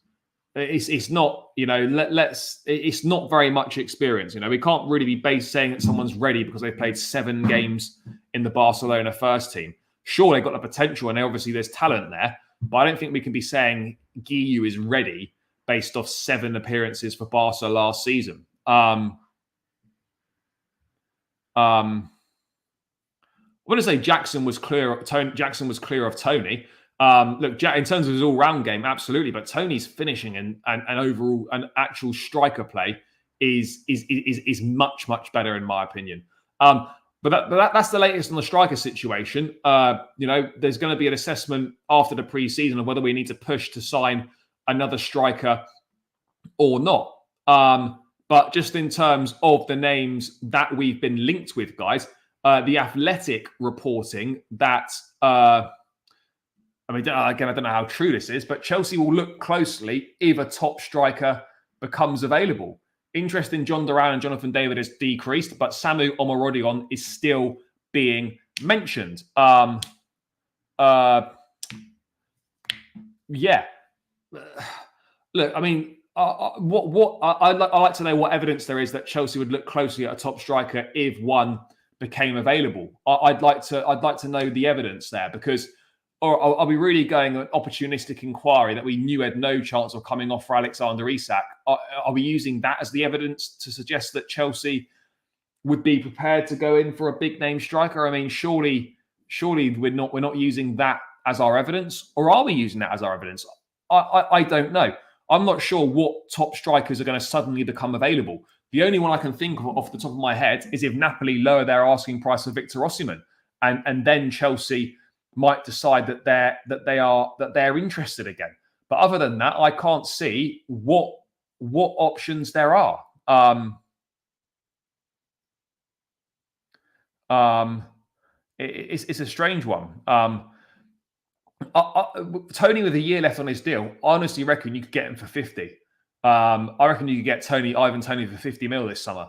It's not, it's not very much experience. We can't really be saying that someone's ready because they've played 7 games in the Barcelona first team. Sure, they've got the potential and obviously there's talent there, but I don't think we can be saying Guiu is ready based off 7 appearances for Barca last season. I want to say Jackson was clear of Tony. Look, in terms of his all-round game, absolutely. But Tony's finishing and overall an actual striker play is much better in my opinion. But that's the latest on the striker situation. There's going to be an assessment after the pre-season of whether we need to push to sign another striker or not. But just in terms of the names that we've been linked with, guys, the Athletic reporting that. Again, I don't know how true this is, but Chelsea will look closely if a top striker becomes available. Interest in John Duran and Jonathan David has decreased, but Samu Omorodion is still being mentioned. Yeah. Look, I'd like to know what evidence there is that Chelsea would look closely at a top striker if one became available. I'd like to know the evidence there, because, or I'll be really going an opportunistic inquiry that we knew had no chance of coming off for Alexander Isak. Are we using that as the evidence to suggest that Chelsea would be prepared to go in for a big name striker? I mean, surely we're not using that as our evidence, or are we using that as our evidence? I don't know. I'm not sure what top strikers are going to suddenly become available. The only one I can think of off the top of my head is if Napoli lower their asking price for Victor Osimhen, and then Chelsea might decide that they're interested again. But other than that, I can't see what options there are. It's a strange one. Tony with a year left on his deal, I honestly reckon you could get him for 50. I reckon you could get Ivan Toney for 50 mil this summer,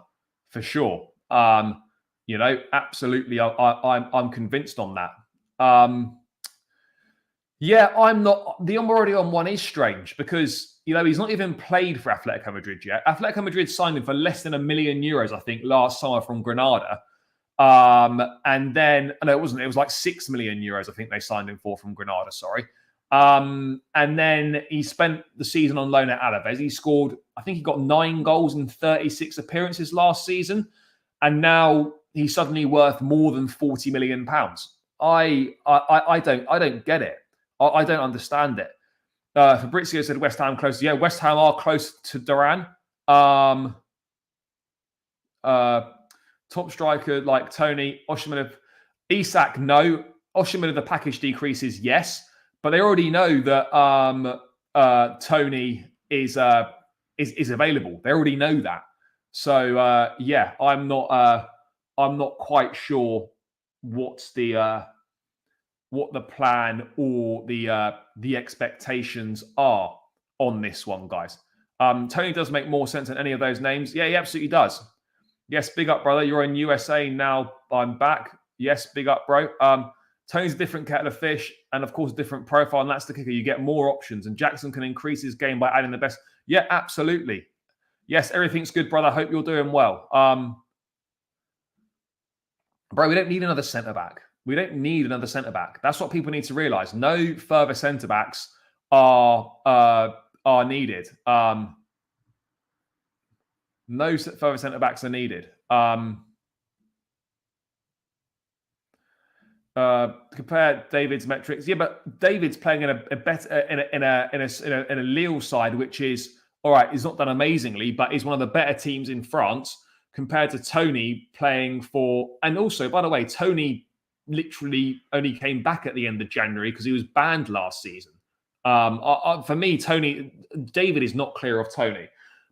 for sure. Absolutely, I'm convinced on that. I'm not. The I'm already on one is strange, because he's not even played for Atletico Madrid yet. Atletico Madrid signed him for less than €1 million, I think, last summer from Granada. And then, no, it wasn't. It was like €6 million, I think they signed him for from Granada. Sorry. And then he spent the season on loan at Alaves. He scored, I think he got 9 goals in 36 appearances last season, and now he's suddenly worth more than £40 million. I don't get it. I don't understand it. Fabrizio said West Ham close. Yeah, West Ham are close to Duran. Top striker like Tony, Osimhen, Isak, no. Osimhen, the package decreases, yes. But they already know that Tony is available. They already know that. So I'm not quite sure what the plan or the expectations are on this one, guys. Tony does make more sense than any of those names. Yeah, he absolutely does. Yes, big up, brother. You're in USA now. I'm back. Yes, big up, bro. Tony's a different kettle of fish, and of course, a different profile, and that's the kicker. You get more options, and Jackson can increase his game by adding the best. Yeah, absolutely. Yes, everything's good, brother. Hope you're doing well. Bro, we don't need another centre-back. We don't need another centre-back. That's what people need to realise. No further centre-backs are needed. No further centre-backs are needed. Compare David's metrics. Yeah, but David's playing in a better in a Lille side, which is all right. He's not done amazingly, but he's one of the better teams in France compared to Tony playing for. And also, by the way, Tony literally only came back at the end of January because he was banned last season. For me, David is not clear of Tony.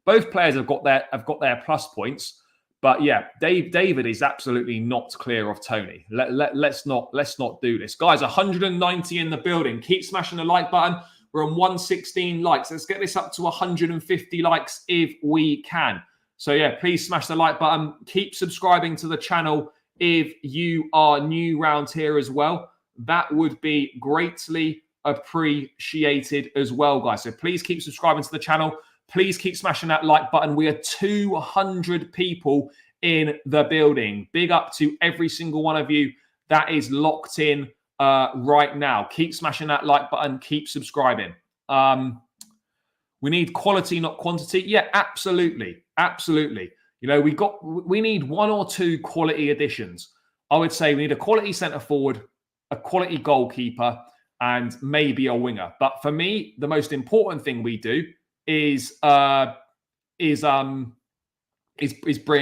Both players have got their plus points, but yeah, David is absolutely not clear of Tony. Let's not do this, guys. 190 in the building. Keep smashing the like button. We're on 116 likes. Let's get this up to 150 likes if we can. So yeah, please smash the like button. Keep subscribing to the channel if you are new round here as well. That would be greatly appreciated as well, guys. So please keep subscribing to the channel. Please keep smashing that like button. We are 200 people in the building. Big up to every single one of you that is locked in right now. Keep smashing that like button. Keep subscribing. We need quality, not quantity. Yeah, absolutely. Absolutely. We need 1 or 2 quality additions. I would say we need a quality centre forward, a quality goalkeeper, and maybe a winger. But for me, the most important thing we do is bring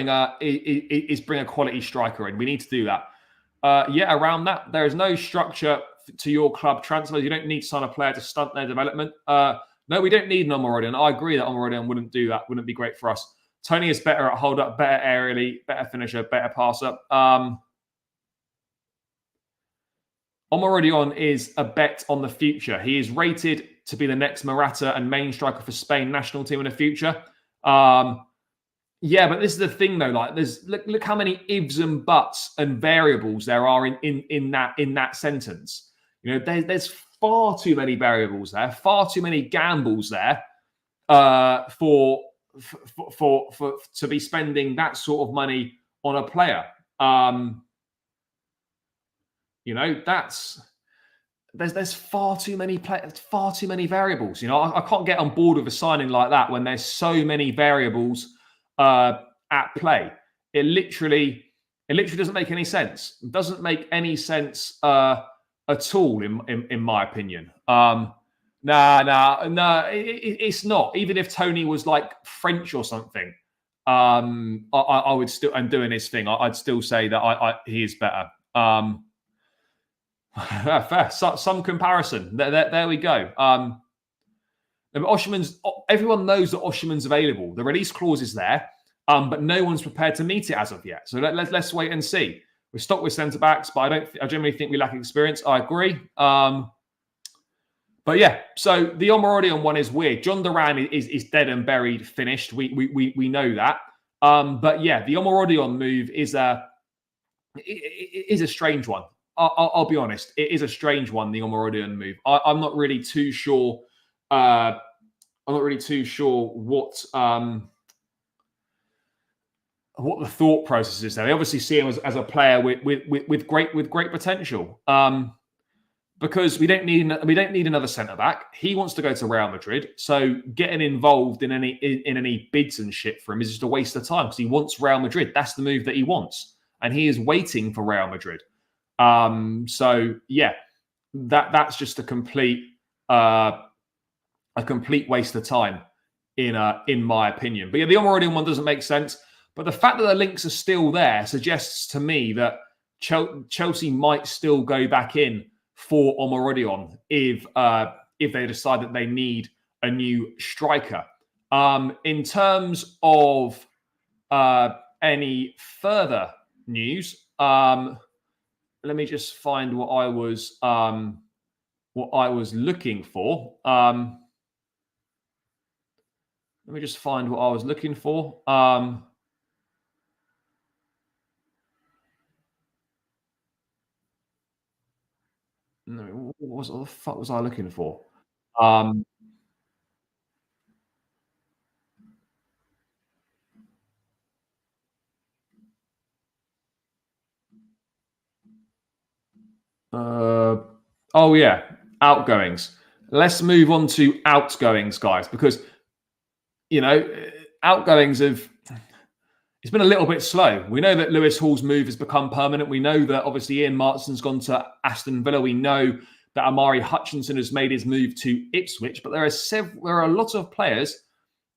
a quality striker in. We need to do that. Around that, there is no structure to your club transfers. You don't need to sign a player to stunt their development. No, we don't need an Omorodion. I agree that Omorodion wouldn't do that. Wouldn't be great for us. Tony is better at hold up, better aerially, better finisher, better passer. Omorodion is a bet on the future. He is rated to be the next Morata and main striker for Spain national team in the future. But this is the thing though. Like, look how many ifs and buts and variables there are in that sentence. There's far too many variables there, far too many gambles there. for to be spending that sort of money on a player. There's far too many far too many variables. I can't get on board with a signing like that when there's so many variables at play. It literally doesn't make any sense. It doesn't make any sense at all, in my opinion. It's not. Even if Tony was like French or something, I would still, and doing his thing, I'd still say that he is better. Fair. Some comparison. There we go. Everyone knows that Oshiman's available. The release clause is there, but no one's prepared to meet it as of yet. So let's wait and see. We're stocked with centre backs, but I generally think we lack experience. I agree. But yeah, so the Omorodion one is weird. John Duran is dead and buried, finished. We know that. But yeah, the Omorodion move is a strange one. I'll be honest. It is a strange one, the Omorodion move. I'm not really too sure. I'm not really too sure what the thought process is there. They obviously see him as a player with great potential. Because we don't need another centre back. He wants to go to Real Madrid, so getting involved in any bids and shit for him is just a waste of time because he wants Real Madrid. That's the move that he wants, and he is waiting for Real Madrid. So yeah, that's just a complete waste of time in my opinion. But yeah, the Omorodion one doesn't make sense. But the fact that the links are still there suggests to me that Chelsea might still go back in for Omorodion if they decide that they need a new striker. In terms of any further news, let me just find what I was looking for. Let me just find what I was looking for. No, what the fuck was I looking for? Oh yeah, outgoings. Let's move on to outgoings, guys, because outgoings it's been a little bit slow. We know that Lewis Hall's move has become permanent. We know that obviously Ian Martson's gone to Aston Villa. We know that Amari Hutchinson has made his move to Ipswich, but there are a lot of players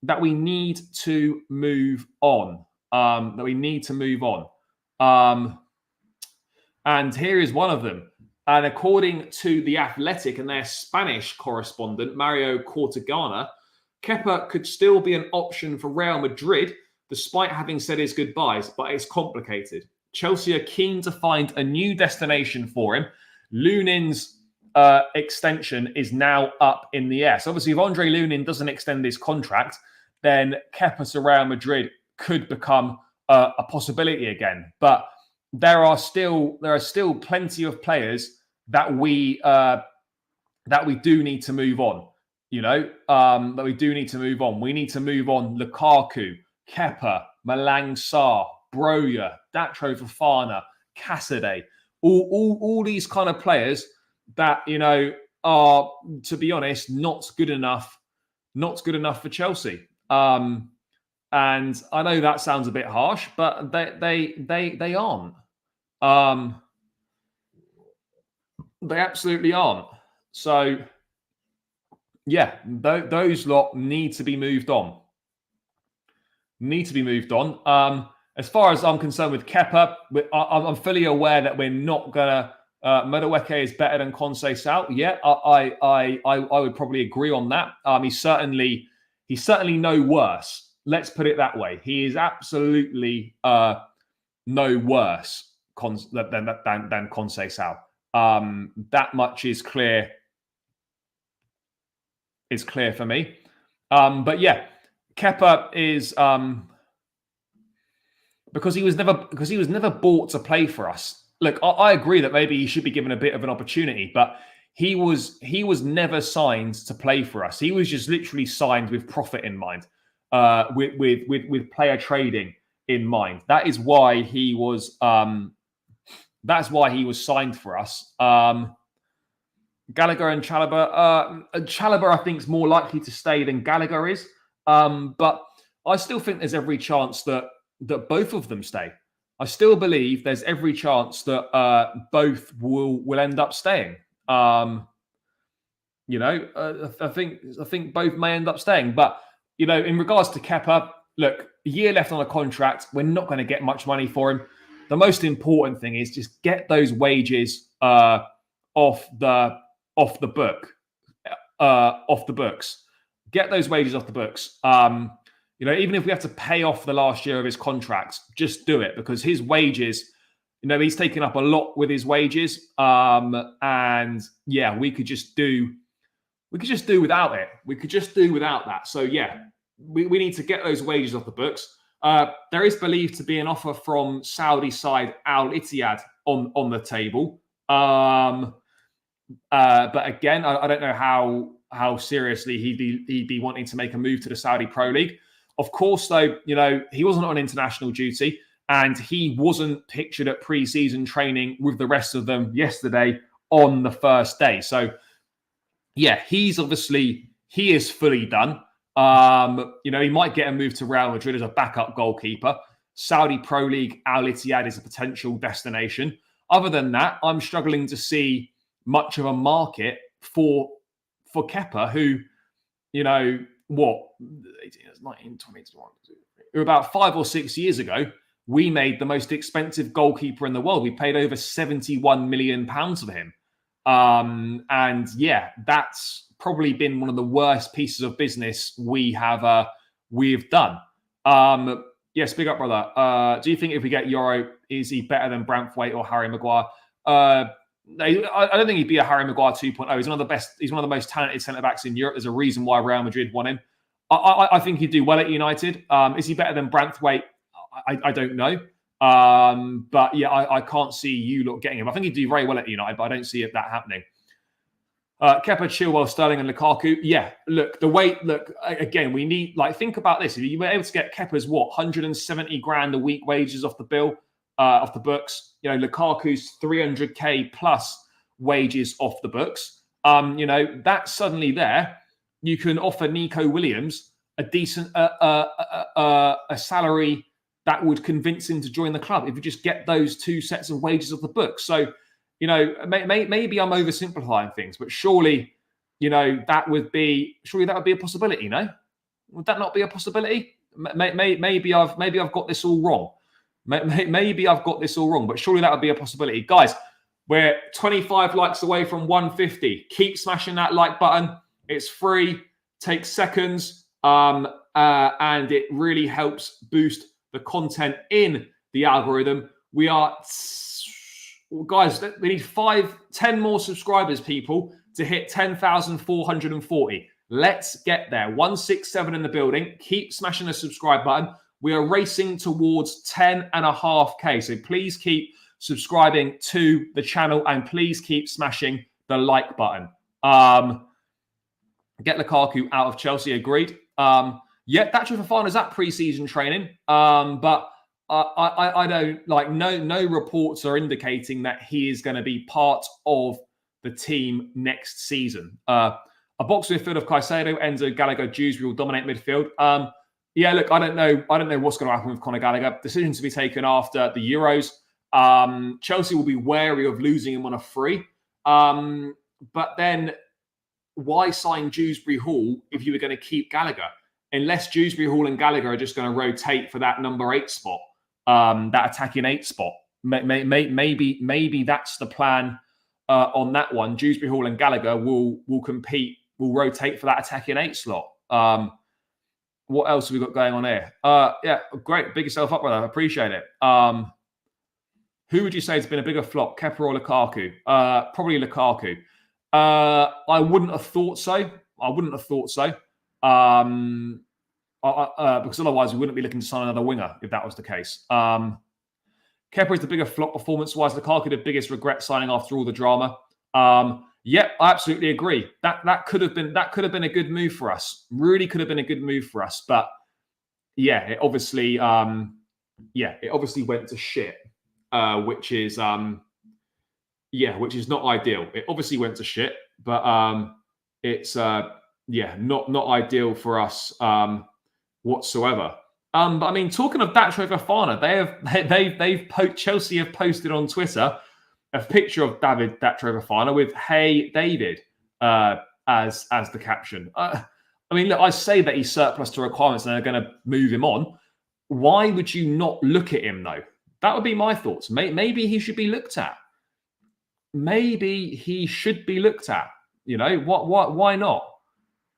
that we need to move on. And here is one of them. And according to The Athletic and their Spanish correspondent, Mario Cortegana, Kepa could still be an option for Real Madrid, despite having said his goodbyes, but it's complicated. Chelsea are keen to find a new destination for him. Lunin's extension is now up in the air. So obviously, if Andre Lunin doesn't extend his contract, then Kepa to Real Madrid could become a possibility again. But there are still plenty of players that we do need to move on. That we do need to move on. We need to move on Lukaku, Kepa, Malang Sarr, Broja, Datro Fofana, Cassidy, all these kind of players that are, to be honest, not good enough for Chelsea. And I know that sounds a bit harsh, but they aren't. They absolutely aren't. So yeah, those lot need to be moved on. As far as I'm concerned with Kepa, I'm fully aware that we're not gonna. Madueke is better than Conceicao. Yeah, I would probably agree on that. He's certainly no worse. Let's put it that way. He is absolutely no worse than Conceicao. That much is clear. Is clear for me. But yeah, Kepa is because he was never bought to play for us. Look, I agree that maybe he should be given a bit of an opportunity, but he was never signed to play for us. He was just literally signed with profit in mind, with player trading in mind. That is why he was. That's why he was signed for us. Gallagher and Chalobah. Chalobah, I think, is more likely to stay than Gallagher is. But I still think there's every chance that both of them stay. I still believe there's every chance that both will end up staying. I think both may end up staying. But in regards to Kepa, look, a year left on a contract. We're not going to get much money for him. The most important thing is just get those wages off the books. Get those wages off the books. Even if we have to pay off the last year of his contract, just do it, because his wages, he's taken up a lot with his wages. And yeah, we could just do without it. We could just do without that. So yeah, we need to get those wages off the books. There is believed to be an offer from Saudi side Al Ittihad on the table. But again, I don't know how seriously he'd be wanting to make a move to the Saudi Pro League. Of course, though, he wasn't on international duty and he wasn't pictured at pre-season training with the rest of them yesterday on the first day. So yeah, he is fully done. He might get a move to Real Madrid as a backup goalkeeper. Saudi Pro League, Al Ittihad is a potential destination. Other than that, I'm struggling to see much of a market for Kepa, who, 19, 20, 21, about 5 or 6 years ago, we made the most expensive goalkeeper in the world. We paid over £71 million for him. And yeah, that's probably been one of the worst pieces of business we've done. Yes, big up, brother. Do you think if we get Euro, is he better than Branthwaite or Harry Maguire? I don't think he'd be a Harry Maguire 2.0. He's one of the best. He's one of the most talented centre-backs in Europe. There's a reason why Real Madrid won him. I think he'd do well at United. Is he better than Branthwaite? I don't know. But yeah, I can't see you getting him. I think he'd do very well at United, but I don't see that happening. Kepa, Chilwell, Sterling, and Lukaku. Yeah, look, again, we need, think about this. If you were able to get Kepa's 170 grand a week wages off the bill, off the books, Lukaku's 300k plus wages off the books, that's suddenly there. You can offer Nico Williams a decent a salary that would convince him to join the club if you just get those two sets of wages off the books. So, maybe I'm oversimplifying things, but surely, that would be a possibility. No, would that not be a possibility? Maybe I've got this all wrong. Maybe I've got this all wrong, but surely that would be a possibility, guys. We're 25 likes away from 150. Keep smashing that like button. It's free, takes seconds, and it really helps boost the content in the algorithm. We are. Guys, we need 10 more subscribers, people, to hit 10,440. Let's get there. 167 in the building. Keep smashing the subscribe button. We are racing towards 10.5K. So please keep subscribing to the channel and please keep smashing the like button. Get Lukaku out of Chelsea. Agreed. Yeah, that's for fun. Is that pre-season training? But I don't no reports are indicating that he is going to be part of the team next season. A box midfield of Caicedo, Enzo, Gallagher, Dewsbury will dominate midfield. Yeah, look, I don't know what's going to happen with Conor Gallagher. Decision to be taken after the Euros. Chelsea will be wary of losing him on a free. But then why sign Dewsbury Hall if you were going to keep Gallagher? Unless Dewsbury Hall and Gallagher are just going to rotate for that number 8 spot. That attacking 8 spot. Maybe that's the plan on that one. Dewsbury Hall and Gallagher will compete, will rotate for that attacking 8 slot. What else have we got going on here? Yeah, great. Big yourself up, brother. Appreciate it. Who would you say has been a bigger flop, Kepa or Lukaku? Probably Lukaku. I wouldn't have thought so. Because otherwise we wouldn't be looking to sign another winger if that was the case. Kepa is the bigger flop performance-wise. Lukaku the biggest regret signing after all the drama. Yep, I absolutely agree. That could have been a good move for us. Really could have been a good move for us. But yeah, it obviously went to shit, which is which is not ideal. It obviously went to shit, but it's not ideal for us whatsoever. But I mean, talking of Datro Fofana, Chelsea have posted on Twitter a picture of David Datro Fofana with "Hey David" as the caption. I mean, look, I say that he's surplus to requirements and they're going to move him on. Why would you not look at him though? That would be my thoughts. Maybe he should be looked at. Maybe he should be looked at. You know, why not?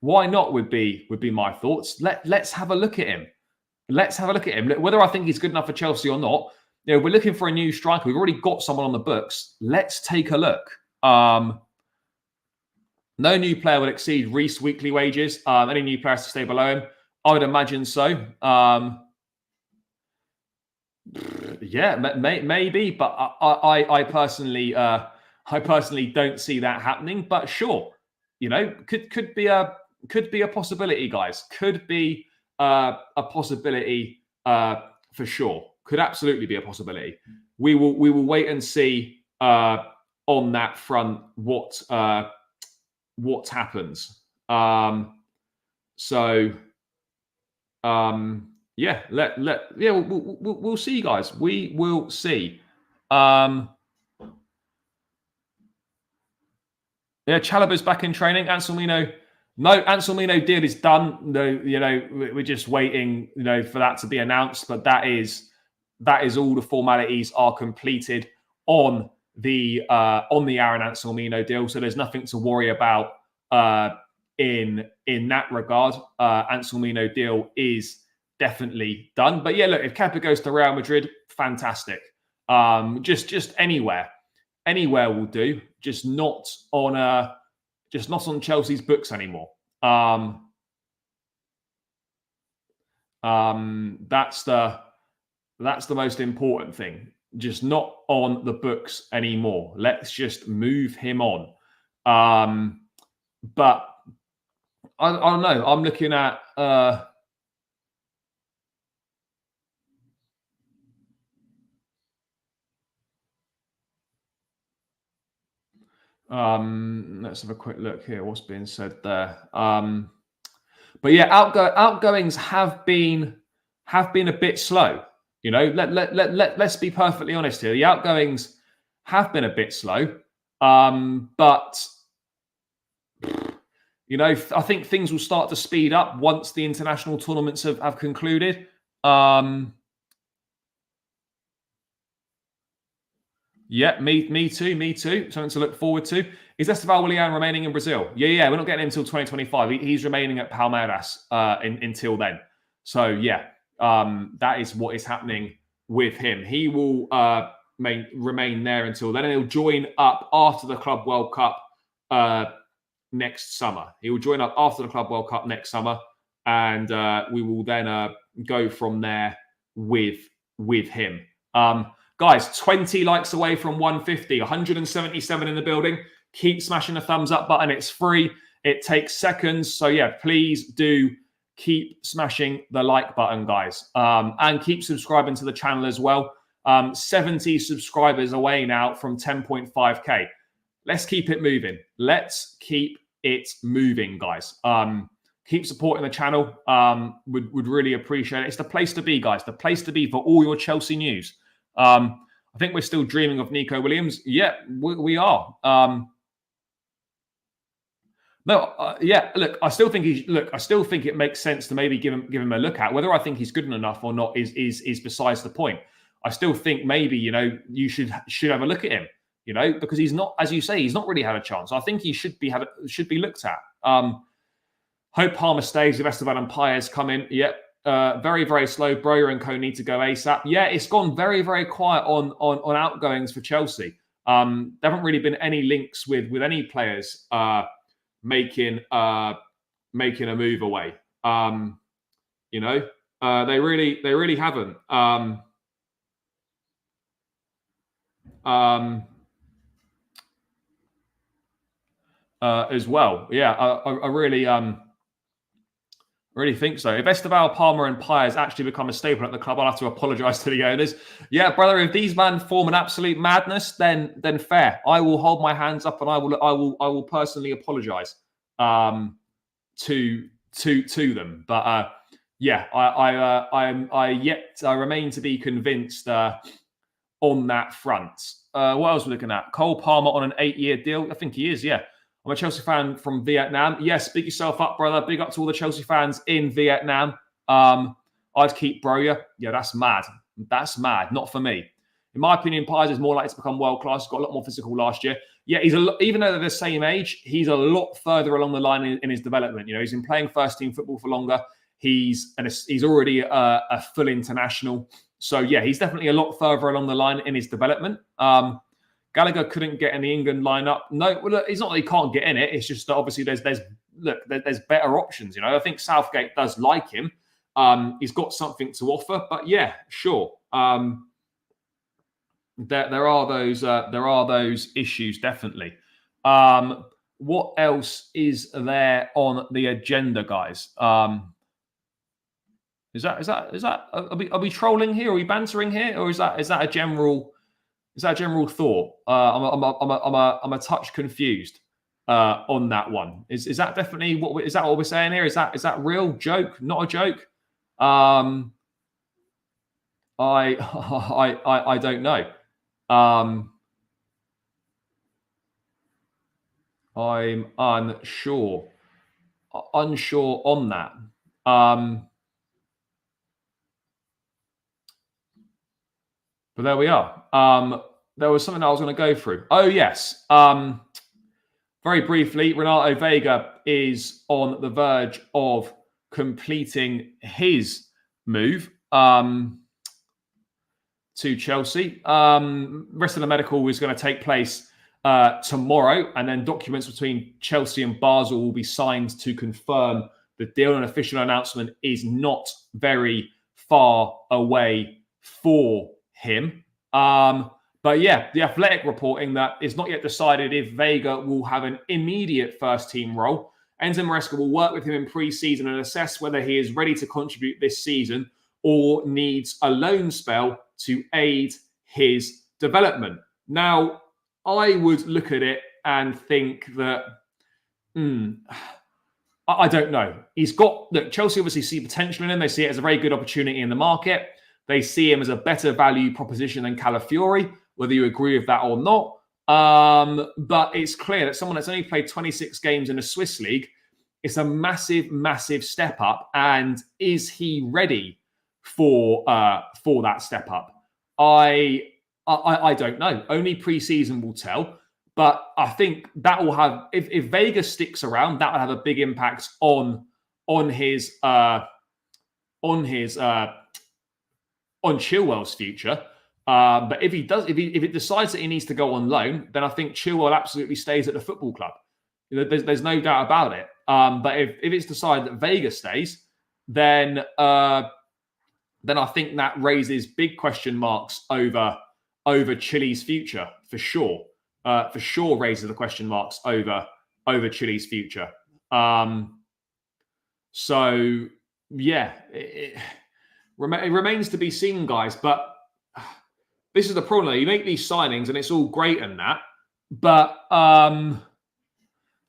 Why not would be my thoughts. Let's have a look at him. Let's have a look at him. Whether I think he's good enough for Chelsea or not, you know, we're looking for a new striker. We've already got someone on the books. Let's take a look. No new player will exceed Reece weekly wages. Any new players to stay below him? I would imagine so. Yeah, maybe, but I personally don't see that happening. But sure, you know, could be a possibility, guys. Could be a possibility for sure. Could absolutely be a possibility. We will wait and see on that front what happens. Yeah, we'll see, guys. We will see. Chalobah's back in training. Anselmino deal is done. No, you know, we're just waiting, you know, for that to be announced. But that is all the formalities are completed on the Aaron Anselmino deal. So there's nothing to worry about in that regard. Anselmino deal is definitely done. But yeah, look, if Kepa goes to Real Madrid, fantastic. Just anywhere will do. Just not on Chelsea's books anymore. That's the most important thing. Just not on the books anymore. Let's just move him on. But I don't know. I'm looking at let's have a quick look here. What's being said there? But yeah, outgoings have been a bit slow. You know, let's be perfectly honest here. The outgoings have been a bit slow, but you know, I think things will start to speed up once the international tournaments have concluded. Yeah, me too. Something to look forward to. Is Esteval Willian remaining in Brazil? Yeah. We're not getting him until 2025. He's remaining at Palmeiras until then. So yeah, that is what is happening with him. He will remain there until then, and he'll join up after the Club World Cup next summer. He will join up after the Club World Cup next summer, and we will then go from there with him. Guys, 20 likes away from 150, 177 in the building. Keep smashing the thumbs up button. It's free. It takes seconds. So yeah, please do keep smashing the like button, guys. And keep subscribing to the channel as well. 70 subscribers away now from 10.5K. Let's keep it moving. Let's keep it moving, guys. Keep supporting the channel. Would really appreciate it. It's the place to be, guys. The place to be for all your Chelsea news. I think we're still dreaming of Nico Williams. Yeah, we are. Look, I still think it makes sense to maybe give him a look at. Whether I think he's good enough or not is besides the point. I still think maybe, you know, you should have a look at him, you know, because he's not, as you say, he's not really had a chance. I think he should be looked at. Hope Palmer stays if Esteban and Paez come in. Yep. Very, very slow. Broyer and Co need to go ASAP. Yeah, it's gone very, very quiet on outgoings for Chelsea. There haven't really been any links with any players making a move away. You know, they really haven't. as well. Yeah, I really think so. If Esteval, Palmer, and Pires actually become a staple at the club, I'll have to apologise to the owners. Yeah, brother, if these men form an absolute madness, then fair. I will hold my hands up and I will personally apologise to them. But yeah, I remain to be convinced on that front. What else are we looking at? Cole Palmer on an 8-year deal. I think he is. Yeah. I'm a Chelsea fan from Vietnam. Yes, big yourself up, brother. Big up to all the Chelsea fans in Vietnam. I'd keep Broja. Yeah, that's mad. That's mad. Not for me. In my opinion, Pires is more likely to become world class. Got a lot more physical last year. Yeah, even though they're the same age, he's a lot further along the line in his development. You know, he's been playing first team football for longer. He's already a full international. So yeah, he's definitely a lot further along the line in his development. Gallagher couldn't get in the England lineup. No, well, look, it's not that he can't get in it. It's just that obviously there's better options. You know, I think Southgate does like him. He's got something to offer. But yeah, sure. There are those issues definitely. What else is there on the agenda, guys? Is that are we trolling here? Are we bantering here, or is that a general thought? I'm a touch confused on that one. Is that definitely what we're saying here? Is that real? Joke? Not a joke? I don't know. I'm unsure on that. But there we are. There was something I was going to go through. Oh, yes. Very briefly, Renato Vega is on the verge of completing his move to Chelsea. Rest of the medical is going to take place tomorrow, and then documents between Chelsea and Basel will be signed to confirm the deal. An official announcement is not very far away for him. But yeah, the Athletic reporting that it's not yet decided if Vega will have an immediate first team role. Enzo Maresca will work with him in pre-season and assess whether he is ready to contribute this season or needs a loan spell to aid his development. Now, I would look at it and think that, I don't know. Chelsea obviously see potential in him. They see it as a very good opportunity in the market. They see him as a better value proposition than Calafiori, whether you agree with that or not. But it's clear that someone that's only played 26 games in the Swiss league, it's a massive, massive step up. And is he ready for that step up? I don't know. Only pre-season will tell. But I think that will have, if Vega sticks around, that will have a big impact on Chilwell's future. But if it decides that he needs to go on loan, then I think Chilwell absolutely stays at the football club. There's no doubt about it. But if it's decided that Vega stays, then I think that raises big question marks over Chile's future for sure. For sure raises the question marks over Chile's future. So yeah, it remains to be seen, guys. But this is the problem. You make these signings and it's all great and that. But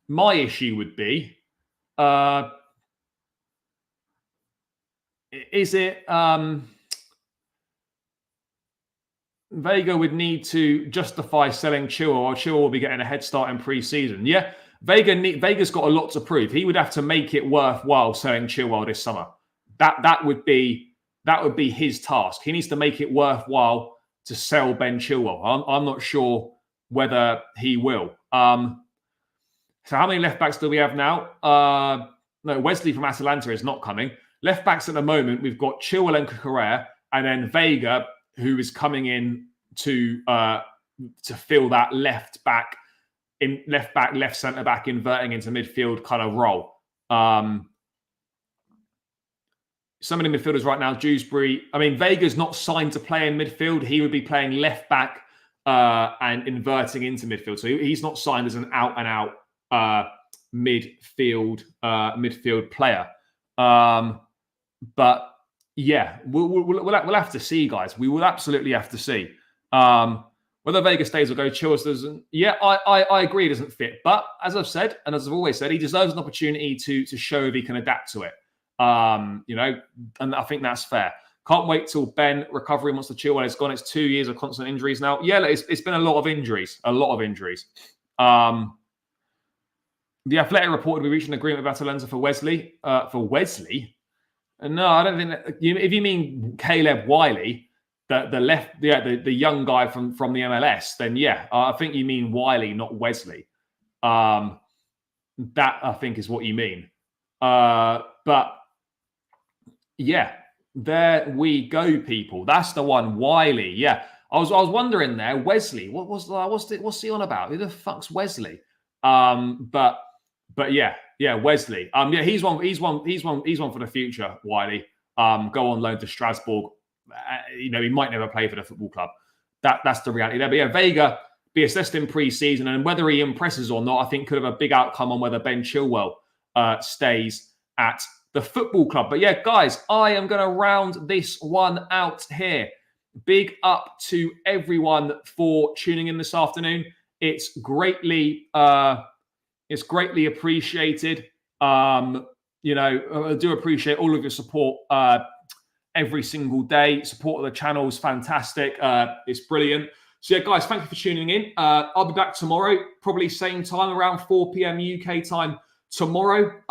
my issue would be, is it Vega would need to justify selling Chilwell, or Chilwell will be getting a head start in pre-season? Yeah, Vega's got a lot to prove. He would have to make it worthwhile selling Chilwell this summer. That would be his task. He needs to make it worthwhile to sell Ben Chilwell. I'm not sure whether he will. So how many left backs do we have now? No, Wesley from Atalanta is not coming. Left backs at the moment, we've got Chilwell and Correa, and then Vega, who is coming in to fill that left centre back, inverting into midfield kind of role. Some of the midfielders right now, Dewsbury. I mean, Vega's not signed to play in midfield. He would be playing left back and inverting into midfield. So he's not signed as an out and out midfield player. But yeah, we'll have to see, guys. We will absolutely have to see. Whether Vega stays or go, Chilwell doesn't. Yeah, I agree, it doesn't fit. But as I've said, and as I've always said, he deserves an opportunity to show if he can adapt to it. You know, and I think that's fair. Can't wait till Ben recovery once the Chilwell is gone. It's 2 years of constant injuries now. Yeah, it's been a lot of injuries. The Athletic reported we reached an agreement with Atalanta for Wesley. For Wesley? No, I don't think that. If you mean Caleb Wiley, the young guy from the MLS, then yeah, I think you mean Wiley, not Wesley. That I think is what you mean. But yeah, there we go, people. That's the one, Wiley. Yeah, I was wondering there, Wesley. What's he on about? Who the fuck's Wesley? But yeah, Wesley. Yeah, he's one for the future, Wiley. Go on loan to Strasbourg. You know, he might never play for the football club. That's the reality there. But yeah, Vega be assessed in pre-season, and whether he impresses or not, I think could have a big outcome on whether Ben Chilwell stays at the football club. But yeah, guys, I am going to round this one out here. Big up to everyone for tuning in this afternoon. It's greatly appreciated. You know, I do appreciate all of your support every single day. Support of the channel is fantastic. It's brilliant. So yeah, guys, thank you for tuning in. I'll be back tomorrow, probably same time, around 4 p.m. UK time tomorrow.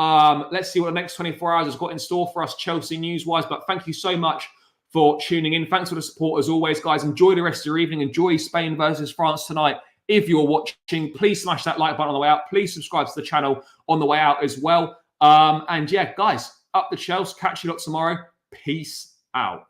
Let's see what the next 24 hours has got in store for us Chelsea news-wise. But thank you so much for tuning in. Thanks for the support as always, guys. Enjoy the rest of your evening. Enjoy Spain versus France tonight. If you're watching, please smash that like button on the way out. Please subscribe to the channel on the way out as well. And yeah, guys, up the Chelsea. Catch you lot tomorrow. Peace out.